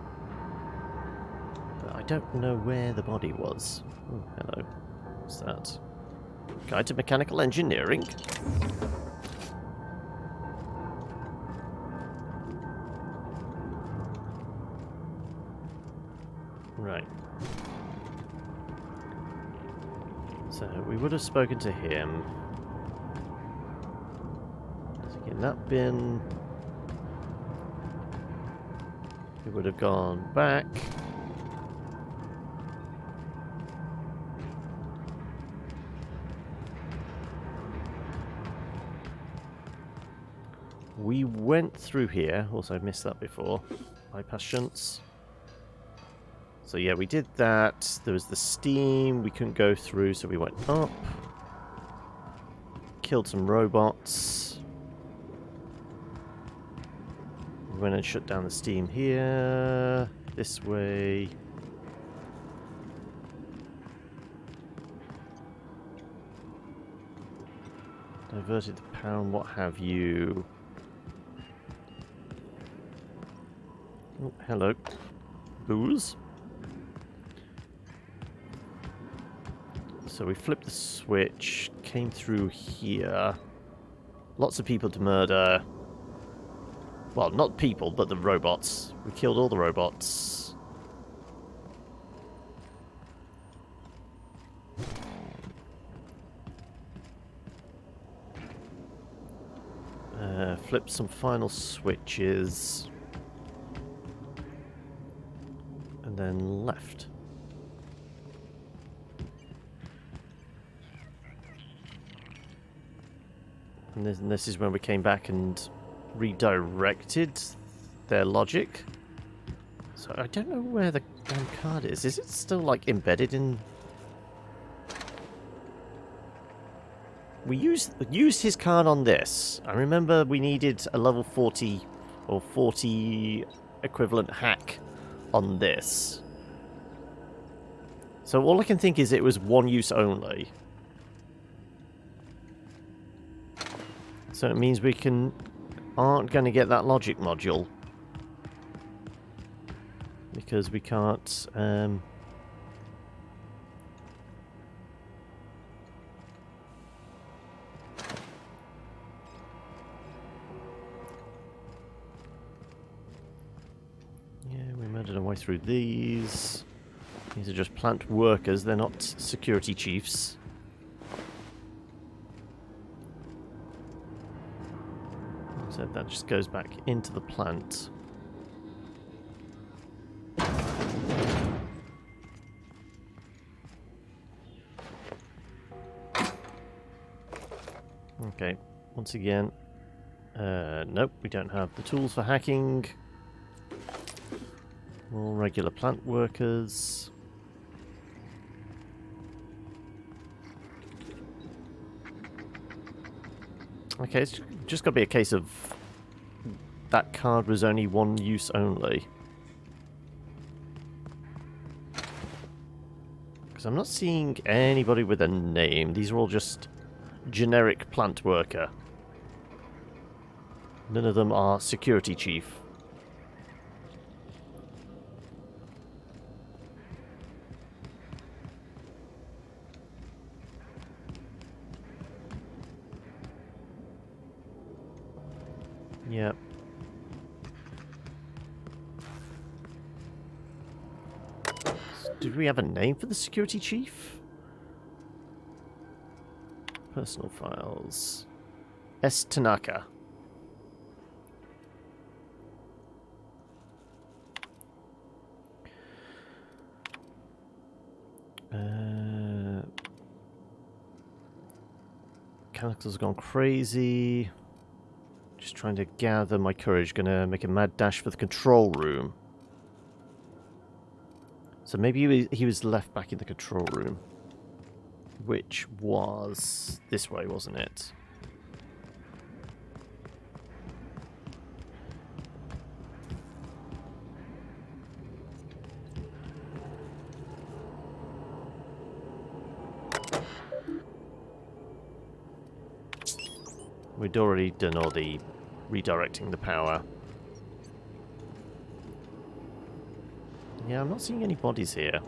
But I don't know where the body was. Oh, hello. What's that? Guide to Mechanical Engineering. Right. So we would have spoken to him. In that bin. He would have gone back. We went through here. Also, I missed that before. Bypass shunts. So yeah, we did that. There was the steam. We couldn't go through, so we went up. Killed some robots. We went and shut down the steam here. This way. Diverted the power and what have you. Oh, hello. Booze. So we flipped the switch, came through here. Lots of people to murder. Well, not people, but the robots. We killed all the robots. Flip some final switches. And then left. And this is when we came back and redirected their logic. So I don't know where the damn card is. Is it still, like, embedded in... We used his card on this. I remember we needed a level 40 or 40 equivalent hack on this. So all I can think is it was one use only. So it means we aren't going to get that logic module. Because we can't... Yeah, we murdered our way through these. These are just plant workers, they're not security chiefs. So that just goes back into the plant. Okay, once again, nope, we don't have the tools for hacking. More regular plant workers. Okay, it's just got to be a case of that card was only one use only. Because I'm not seeing anybody with a name. These are all just generic plant worker. None of them are security chief. Yep. Did we have a name for the security chief? Personal files. S. Tanaka. Mechanical's gone crazy. Just trying to gather my courage. Gonna make a mad dash for the control room. So maybe he was left back in the control room. Which was this way, wasn't it? We'd already done all the redirecting the power. Yeah, I'm not seeing any bodies here.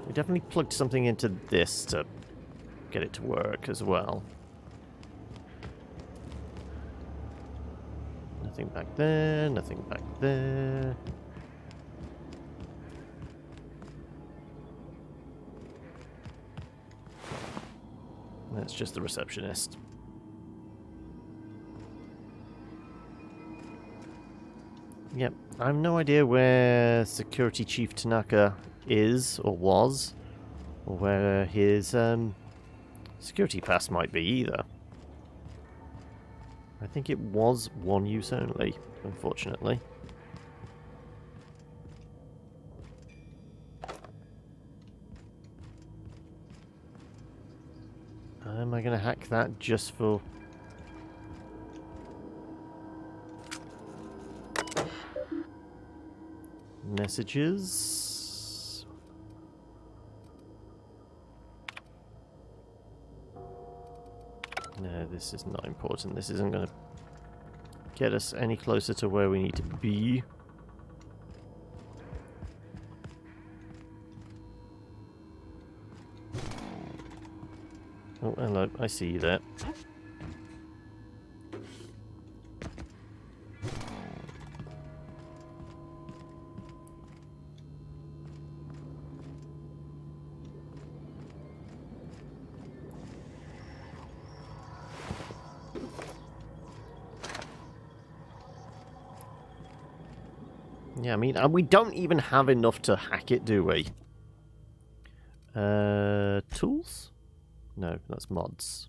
We definitely plugged something into this to get it to work as well. Nothing back there, nothing back there. That's just the receptionist. Yep, I have no idea where Security Chief Tanaka is, or was, or where his security pass might be either. I think it was one use only, unfortunately. Am I going to hack that just for... messages? No, this is not important. This isn't going to get us any closer to where we need to be. Oh, hello. I see you there. Yeah, I mean, we don't even have enough to hack it, do we? Tools? No, that's mods.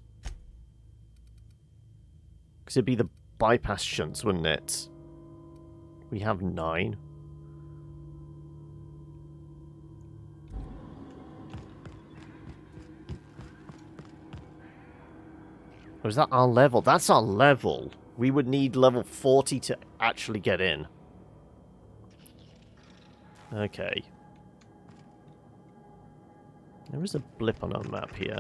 Because it'd be the bypass shunts, wouldn't it? We have 9. Or is that our level? That's our level. We would need level 40 to actually get in. Okay. There is a blip on our map here.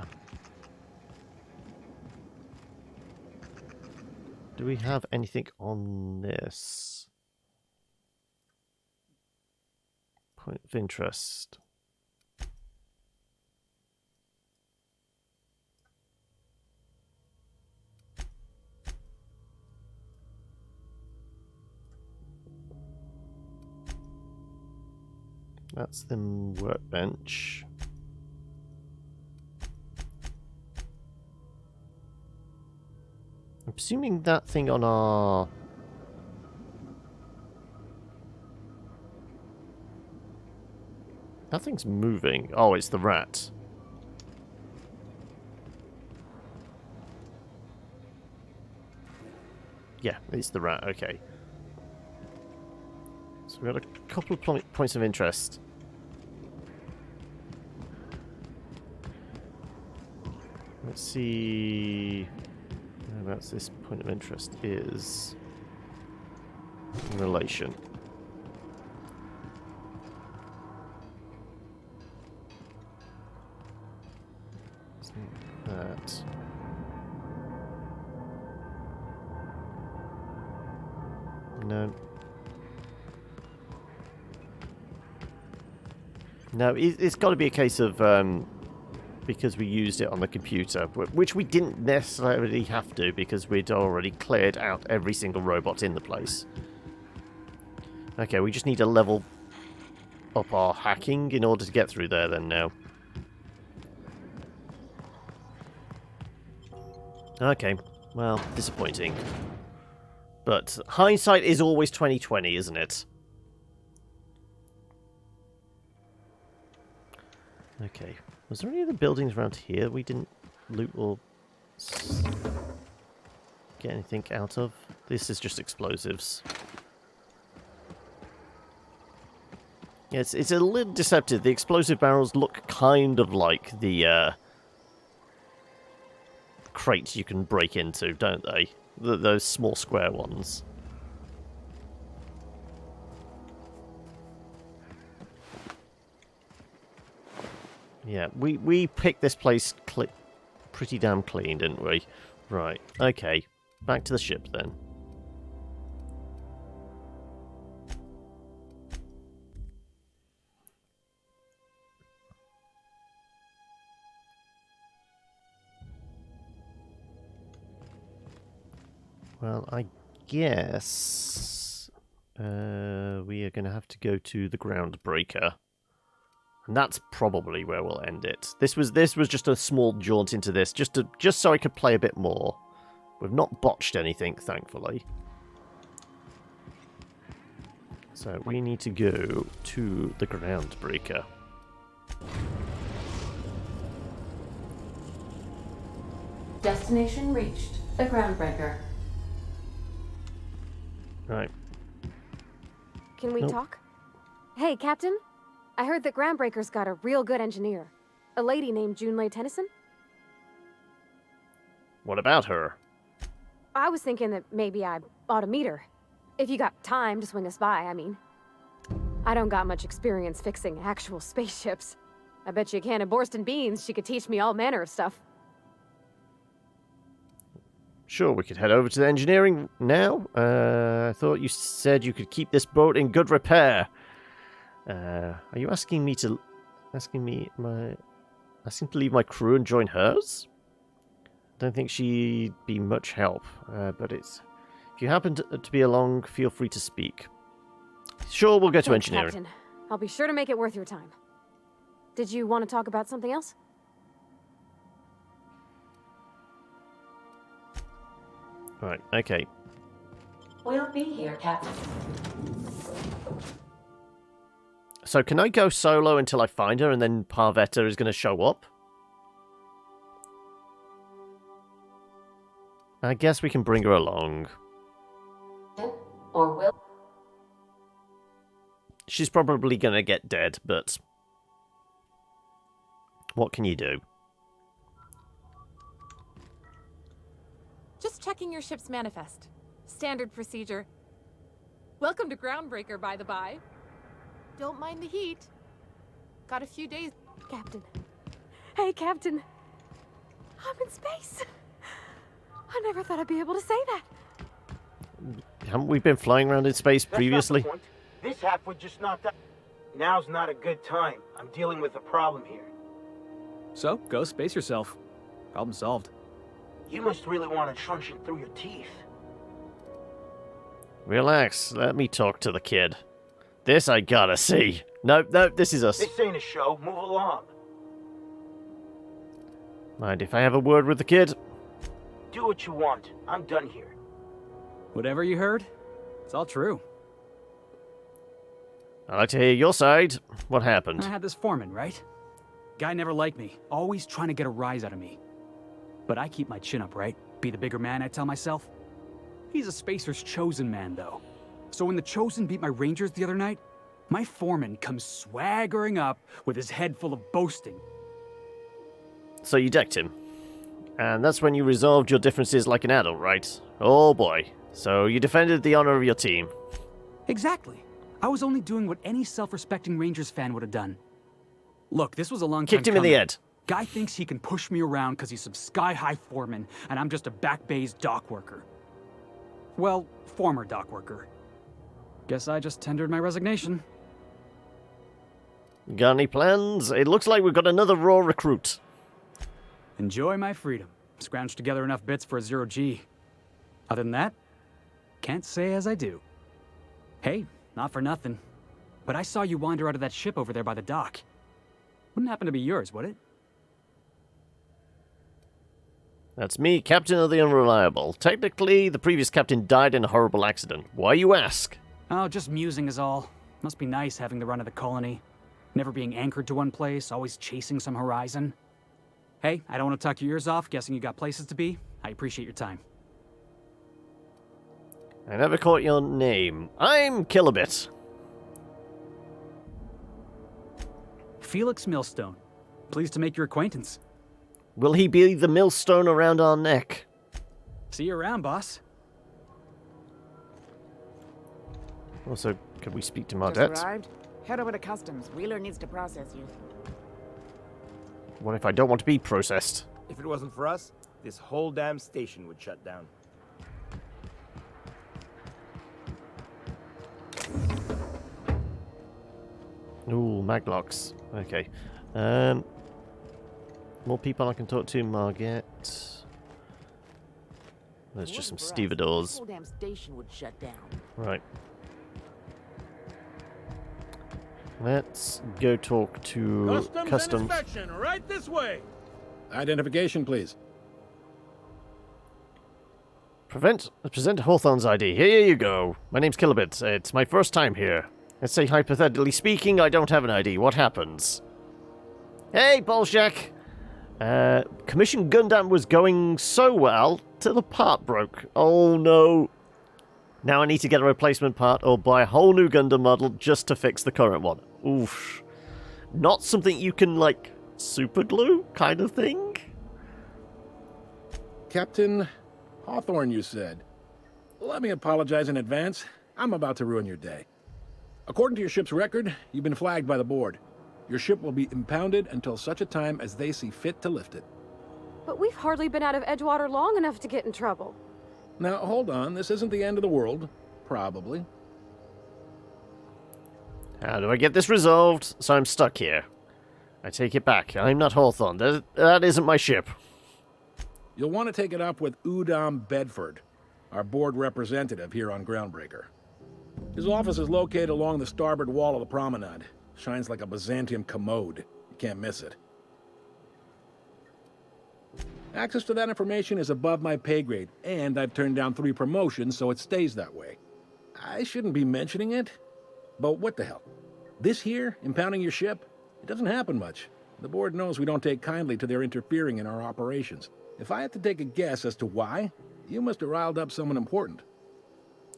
Do we have anything on this? Point of interest. That's the workbench. I'm assuming that thing on our... That thing's moving. Oh, it's the rat. Yeah, it's the rat. Okay. So we've got a couple of points of interest. Let's see... Whereabouts this point of interest is in relation. It's not that. No. No, it's got to be a case of because we used it on the computer, which we didn't necessarily have to because we'd already cleared out every single robot in the place. Okay, we just need to level up our hacking in order to get through there then now. Okay, well, disappointing. But hindsight is always 20/20, isn't it? Okay. Was there any other buildings around here we didn't loot or get anything out of? This is just explosives. Yeah, it's a little deceptive. The explosive barrels look kind of like the crates you can break into, don't they? Those small square ones. Yeah, we picked this place pretty damn clean, didn't we? Right, okay. Back to the ship then. Well, I guess we are going to have to go to the Groundbreaker. And that's probably where we'll end it. This was just a small jaunt into this, just so I could play a bit more. We've not botched anything, thankfully. So we need to go to the Groundbreaker. Destination reached. The Groundbreaker. Right. Can we talk? Hey, Captain. I heard that Groundbreaker's got a real good engineer. A lady named Junlei Tennyson? What about her? I was thinking that maybe I ought to meet her. If you got time to swing us by, I mean. I don't got much experience fixing actual spaceships. I bet you a can of Borston beans she could teach me all manner of stuff. Sure, we could head over to the engineering now. I thought you said you could keep this boat in good repair. Are you asking me to leave my crew and join hers? Don't think she'd be much help, but if you happen to be along, feel free to speak. Sure, we'll go to engineering. Captain. I'll be sure to make it worth your time. Did you want to talk about something else? Right, okay. We'll be here, Captain. So can I go solo until I find her and then Parvetta is going to show up? I guess we can bring her along. Or will... She's probably going to get dead, but... what can you do? Just checking your ship's manifest. Standard procedure. Welcome to Groundbreaker, by the by. Don't mind the heat. Got a few days... Captain. Hey, Captain. I'm in space. I never thought I'd be able to say that. Haven't we been flying around in space previously? That's not the point. This half would just not die. Now's not a good time. I'm dealing with a problem here. So, go space yourself. Problem solved. You must really want a truncheon through your teeth. Relax, let me talk to the kid. This I gotta see. Nope, this is us. This ain't a show. Move along. Mind if I have a word with the kid? Do what you want. I'm done here. Whatever you heard, it's all true. I'd like to hear your side. What happened? I had this foreman, right? Guy never liked me, always trying to get a rise out of me. But I keep my chin up, right? Be the bigger man, I tell myself. He's a Spacer's chosen man, though. So when the Chosen beat my Rangers the other night, my foreman comes swaggering up with his head full of boasting. So you decked him. And that's when you resolved your differences like an adult, right? Oh boy. So you defended the honor of your team. Exactly. I was only doing what any self-respecting Rangers fan would have done. Look, this was a long time Kicked him in the head. Guy thinks he can push me around because he's some sky-high foreman, and I'm just a back bay's dock worker. Well, former dock worker. Guess I just tendered my resignation. Got any plans? It looks like we've got another raw recruit. Enjoy my freedom. Scrounged together enough bits for a 0G. Other than that, can't say as I do. Hey, not for nothing, but I saw you wander out of that ship over there by the dock. Wouldn't happen to be yours, would it? That's me, Captain of the Unreliable. Technically, the previous captain died in a horrible accident. Why, you ask? Oh, just musing is all. Must be nice having the run of the colony. Never being anchored to one place, always chasing some horizon. Hey, I don't want to talk your ears off, guessing you got places to be. I appreciate your time. I never caught your name. I'm Kilobit. Felix Millstone. Pleased to make your acquaintance. Will he be the millstone around our neck? See you around, boss. Also, can we speak to Just Mardet? arrived? Head over to customs. Wheeler needs to process you. What if I don't want to be processed? If it wasn't for us, this whole damn station would shut down. Ooh, maglocks. Okay. More people I can talk to, Marget. There's just some stevedores. Whole damn station would shut down. Right. Let's go talk to Customs. Inspection, right this way. Identification, please. Present Hawthorne's ID. Here you go. My name's Kilobit. It's my first time here. Let's say, hypothetically speaking, I don't have an ID. What happens? Hey, Bolshak! Commission Gundam was going so well till the part broke. Oh no. Now I need to get a replacement part or buy a whole new Gundam model just to fix the current one. Oof. Not something you can, like, super glue kind of thing? Captain Hawthorne, you said. Let me apologize in advance. I'm about to ruin your day. According to your ship's record, you've been flagged by the board. Your ship will be impounded until such a time as they see fit to lift it. But we've hardly been out of Edgewater long enough to get in trouble. Now, hold on. This isn't the end of the world. Probably. How do I get this resolved? So I'm stuck here. I take it back. I'm not Hawthorne. That isn't my ship. You'll want to take it up with Udom Bedford, our board representative here on Groundbreaker. His office is located along the starboard wall of the promenade. Shines like a Byzantium commode. You can't miss it. Access to that information is above my pay grade, and I've turned down 3 promotions, so it stays that way. I shouldn't be mentioning it, But what the hell? This here, impounding your ship? It doesn't happen much. The board knows we don't take kindly to their interfering in our operations. If I had to take a guess as to why, you must have riled up someone important.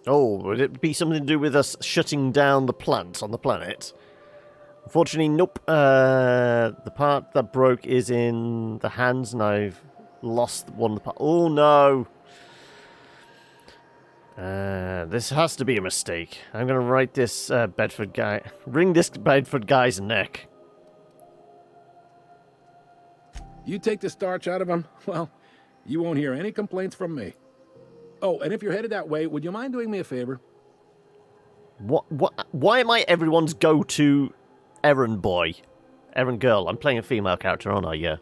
Oh, would it be something to do with us shutting down the plants on the planet? Unfortunately, nope. The part that broke is in the hands, and I've lost one of the parts. Oh, no. This has to be a mistake. I'm going to write this Bedford guy... Wring this Bedford guy's neck. You take the starch out of him, well, you won't hear any complaints from me. Oh, and if you're headed that way, would you mind doing me a favor? Why am I everyone's go-to errand boy? Errand girl. I'm playing a female character, aren't I? Yeah.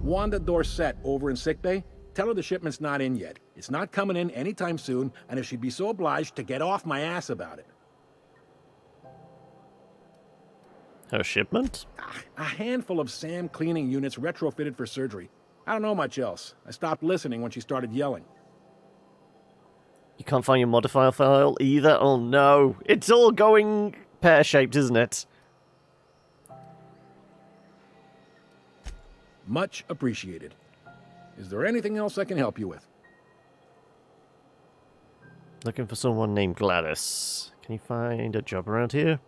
Wanda Dorset over in sickbay. Tell her the shipment's not in yet. It's not coming in anytime soon, and if she'd be so obliged to get off my ass about it. Her shipment? A handful of SAM cleaning units retrofitted for surgery. I don't know much else. I stopped listening when she started yelling. You can't find your modifier file either? Oh no. It's all going pear-shaped, isn't it? Much appreciated. Is there anything else I can help you with? Looking for someone named Gladys. Can you find a job around here?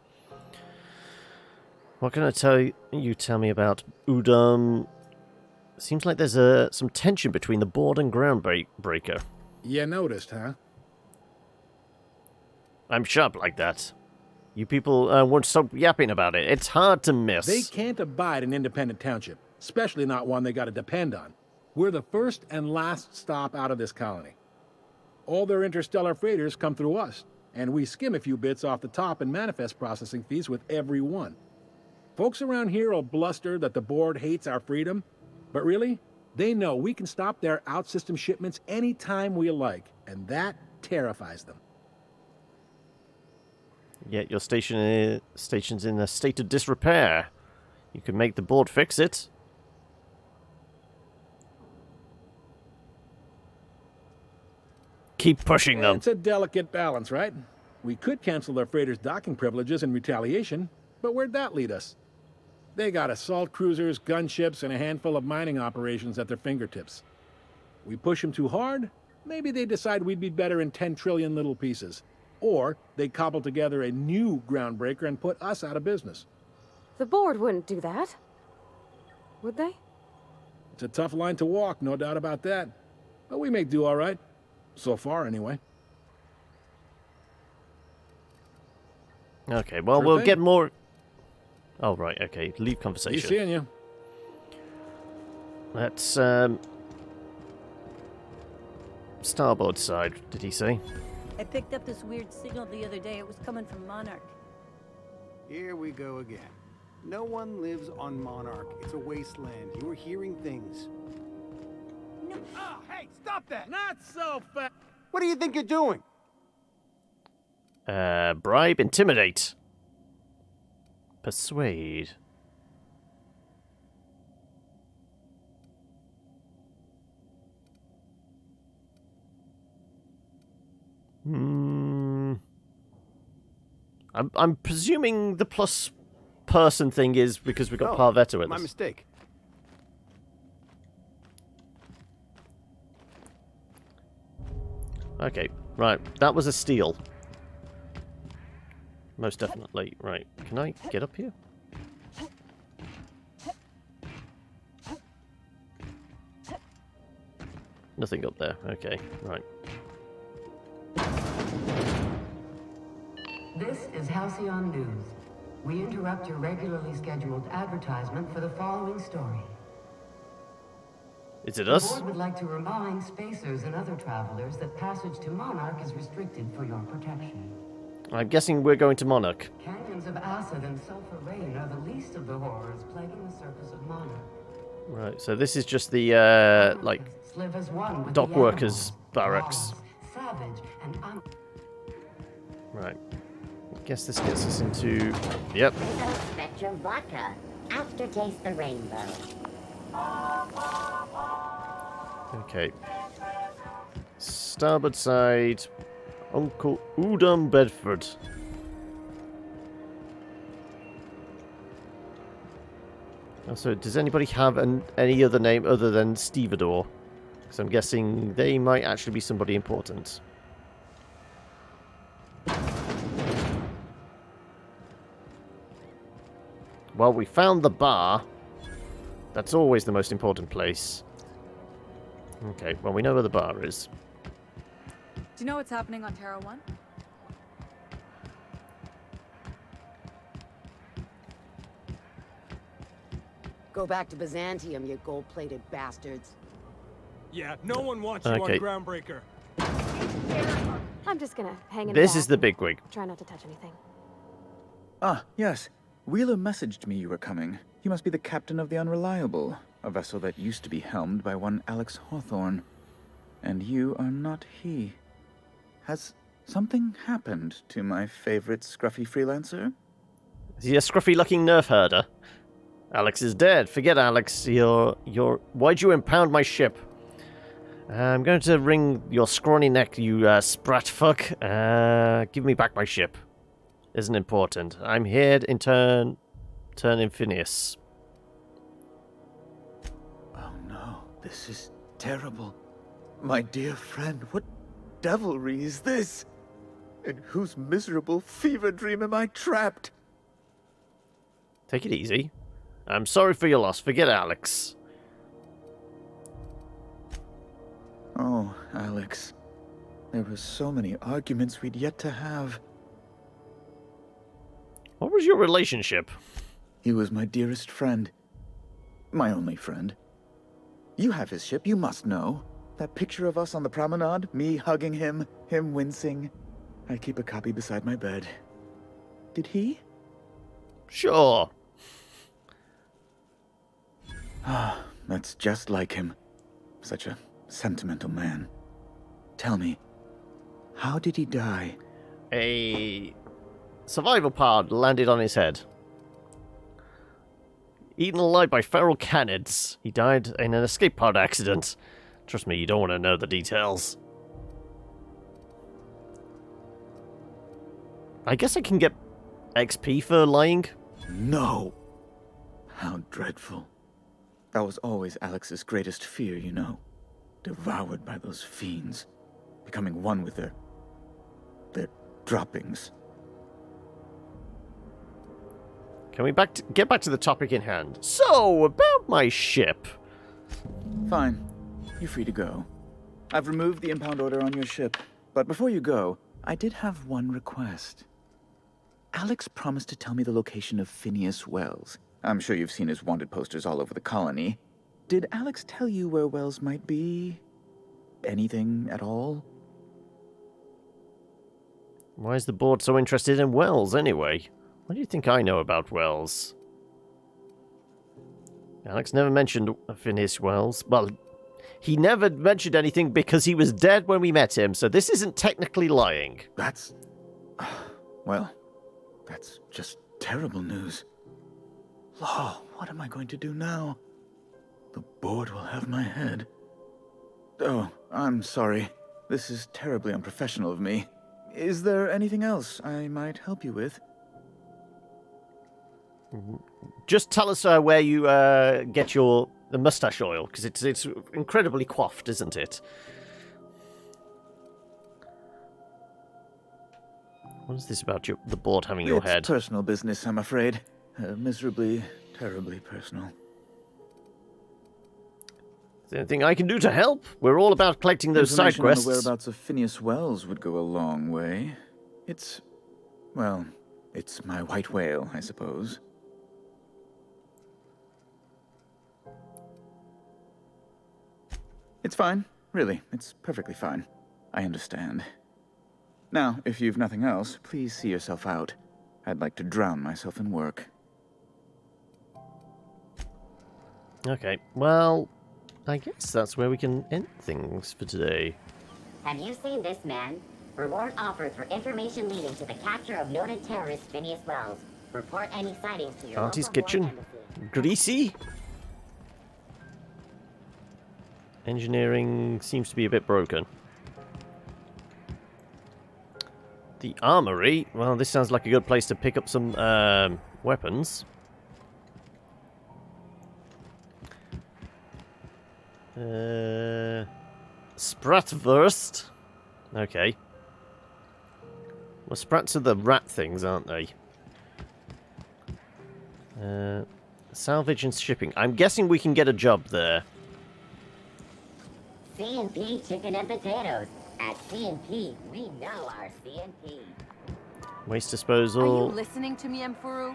What can I tell me about Udom? Seems like there's some tension between the board and Groundbreaker. You noticed, huh? I'm sharp like that. You people won't stop yapping about it. It's hard to miss. They can't abide an independent township, especially not one they gotta depend on. We're the first and last stop out of this colony. All their interstellar freighters come through us, and we skim a few bits off the top in manifest processing fees with every one. Folks around here will bluster that the board hates our freedom, but really, they know we can stop their out-system shipments anytime we like, and that terrifies them. Yet your station's in a state of disrepair. You can make the board fix it. Keep pushing them. It's a delicate balance, right? We could cancel their freighters' docking privileges in retaliation, but where'd that lead us? They got assault cruisers, gunships, and a handful of mining operations at their fingertips. We push them too hard, maybe they decide we'd be better in 10 trillion little pieces. Or they cobble together a new Groundbreaker and put us out of business. The board wouldn't do that. Would they? It's a tough line to walk, no doubt about that. But we make do all right. So far, anyway. Okay, well, we'll get more... Oh, right, okay. Leave conversation. He's seeing you. Let's, starboard side, did he say? I picked up this weird signal the other day. It was coming from Monarch. Here we go again. No one lives on Monarch. It's a wasteland. You were hearing things. No. Oh, hey, stop that! Not so fast! What do you think you're doing? Bribe, intimidate. Persuade. I'm presuming the plus person thing is because we got Parvetta with us. My mistake. Okay, right. That was a steal. Most definitely. Right. Can I get up here? Nothing up there. Okay, right. This is Halcyon News. We interrupt your regularly scheduled advertisement for the following story. Is it us? The board would like to remind spacers and other travelers that passage to Monarch is restricted for your protection. I'm guessing we're going to Monarch. Canyons of acid and sulfur rain are the least of the horrors plaguing the surface of Monarch. Right, so this is just the, like, Live as one with dock the workers' animals, barracks. dogs, savage and Right. I guess this gets us into... Yep. Spectrum vodka. Aftertaste the rainbow. Okay. Starboard side. Uncle Udom Bedford. So, does anybody have any other name other than Stevedore? Because I'm guessing they might actually be somebody important. Well, we found the bar. That's always the most important place. Okay, well, we know where the bar is. Do you know what's happening on Terra 1? Go back to Byzantium, you gold-plated bastards. Yeah, no one wants you Okay. on Groundbreaker. I'm just gonna hang in This back. is the bigwig. Try not to touch anything. Ah, yes. Wheeler messaged me you were coming. You must be the captain of the Unreliable, a vessel that used to be helmed by one Alex Hawthorne. And you are not he. Has something happened to my favorite scruffy freelancer? Is he a scruffy-looking nerf herder? Alex is dead. Forget Alex. Why'd you impound my ship? I'm going to wring your scrawny neck, you sprat fuck. Give me back my ship. Isn't important. I'm here in turn in Phineas. Oh no, this is terrible. My dear friend, what devilry is this? In whose miserable fever dream am I trapped? Take it easy. I'm sorry for your loss. Forget Alex. Oh, Alex. There were so many arguments we'd yet to have. What was your relationship? He was my dearest friend. My only friend. You have his ship, you must know. That picture of us on the promenade, me hugging him, him wincing. I keep a copy beside my bed. Did he? Sure. Ah, that's just like him. Such a sentimental man. Tell me, how did he die? A survival pod landed on his head. Eaten alive by feral canids. He died in an escape pod accident. Trust me, you don't want to know the details. I guess I can get XP for lying. No! How dreadful. That was always Alex's greatest fear, you know. Devoured by those fiends. Becoming one with their droppings. Can we get back to the topic in hand? So, about my ship. Fine. You're free to go. I've removed the impound order on your ship. But before you go, I did have one request. Alex promised to tell me the location of Phineas Wells. I'm sure you've seen his wanted posters all over the colony. Did Alex tell you where Wells might be? Anything at all? Why is the board so interested in Wells, anyway? What do you think I know about Wells? Alex never mentioned Phineas Wells. Well, he never mentioned anything because he was dead when we met him, so this isn't technically lying. That's... well, that's just terrible news. Law, what am I going to do now? The board will have my head. Oh, I'm sorry. This is terribly unprofessional of me. Is there anything else I might help you with? Just tell us where you get the mustache oil, because it's incredibly coiffed, isn't it? What is this about the board having your head? It's personal business, I'm afraid. Miserably, terribly personal. Is there anything I can do to help? We're all about collecting those side Information on quests. the whereabouts of Phineas Wells would go a long way. It's... well, it's my white whale, I suppose. It's fine. Really, it's perfectly fine. I understand. Now, if you've nothing else, please see yourself out. I'd like to drown myself in work. Okay, well, I guess that's where we can end things for today. Have you seen this man? Reward offered for information leading to the capture of noted terrorist Phineas Wells. Report any sightings to your Auntie's local kitchen. embassy. Greasy. Engineering seems to be a bit broken. The armory? Well, this sounds like a good place to pick up some weapons. Spratwurst. Okay. Well, sprats are the rat things, aren't they? Salvage and shipping. I'm guessing we can get a job there. C&P chicken and potatoes. At C&P, we know our C&P. Waste disposal. Are you listening to me, Emperor?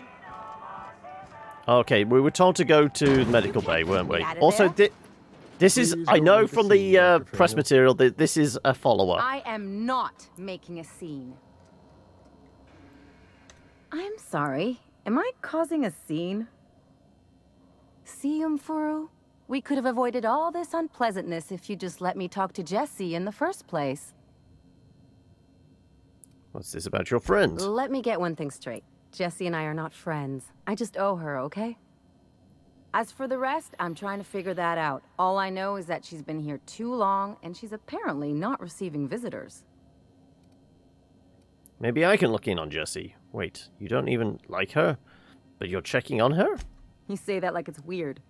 Okay, we were told to go to the medical bay, weren't we? Also, this is, I know from the press material that this is a follow-up. I am not making a scene. I'm sorry. Am I causing a scene? See, Emperor? We could have avoided all this unpleasantness if you just let me talk to Jessie in the first place. What's this about your friend? Let me get one thing straight. Jessie and I are not friends. I just owe her, okay? As for the rest, I'm trying to figure that out. All I know is that she's been here too long, and she's apparently not receiving visitors. Maybe I can look in on Jessie. Wait, you don't even like her? But you're checking on her? You say that like it's weird.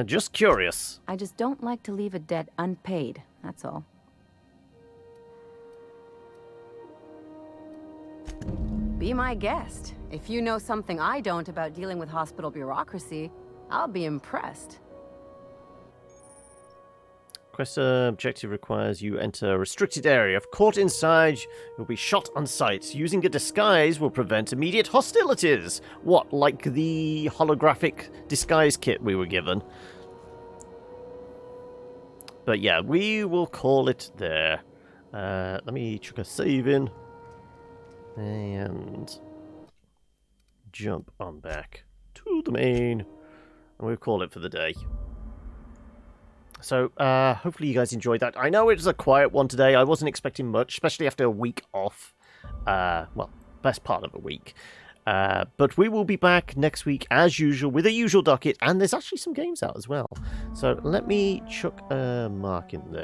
Just curious. I just don't like to leave a debt unpaid, that's all. Be my guest. If you know something I don't about dealing with hospital bureaucracy, I'll be impressed. Quest objective requires you enter a restricted area. If caught inside, you'll be shot on sight. Using a disguise will prevent immediate hostilities. What, like the holographic disguise kit we were given? But yeah, we will call it there. Let me chuck a save in. And jump on back to the main. And we'll call it for the day. So, hopefully you guys enjoyed that. I know it was a quiet one today. I wasn't expecting much, especially after a week off. Well, best part of a week. But we will be back next week, as usual, with a usual docket. And there's actually some games out as well. So, let me chuck a mark in there.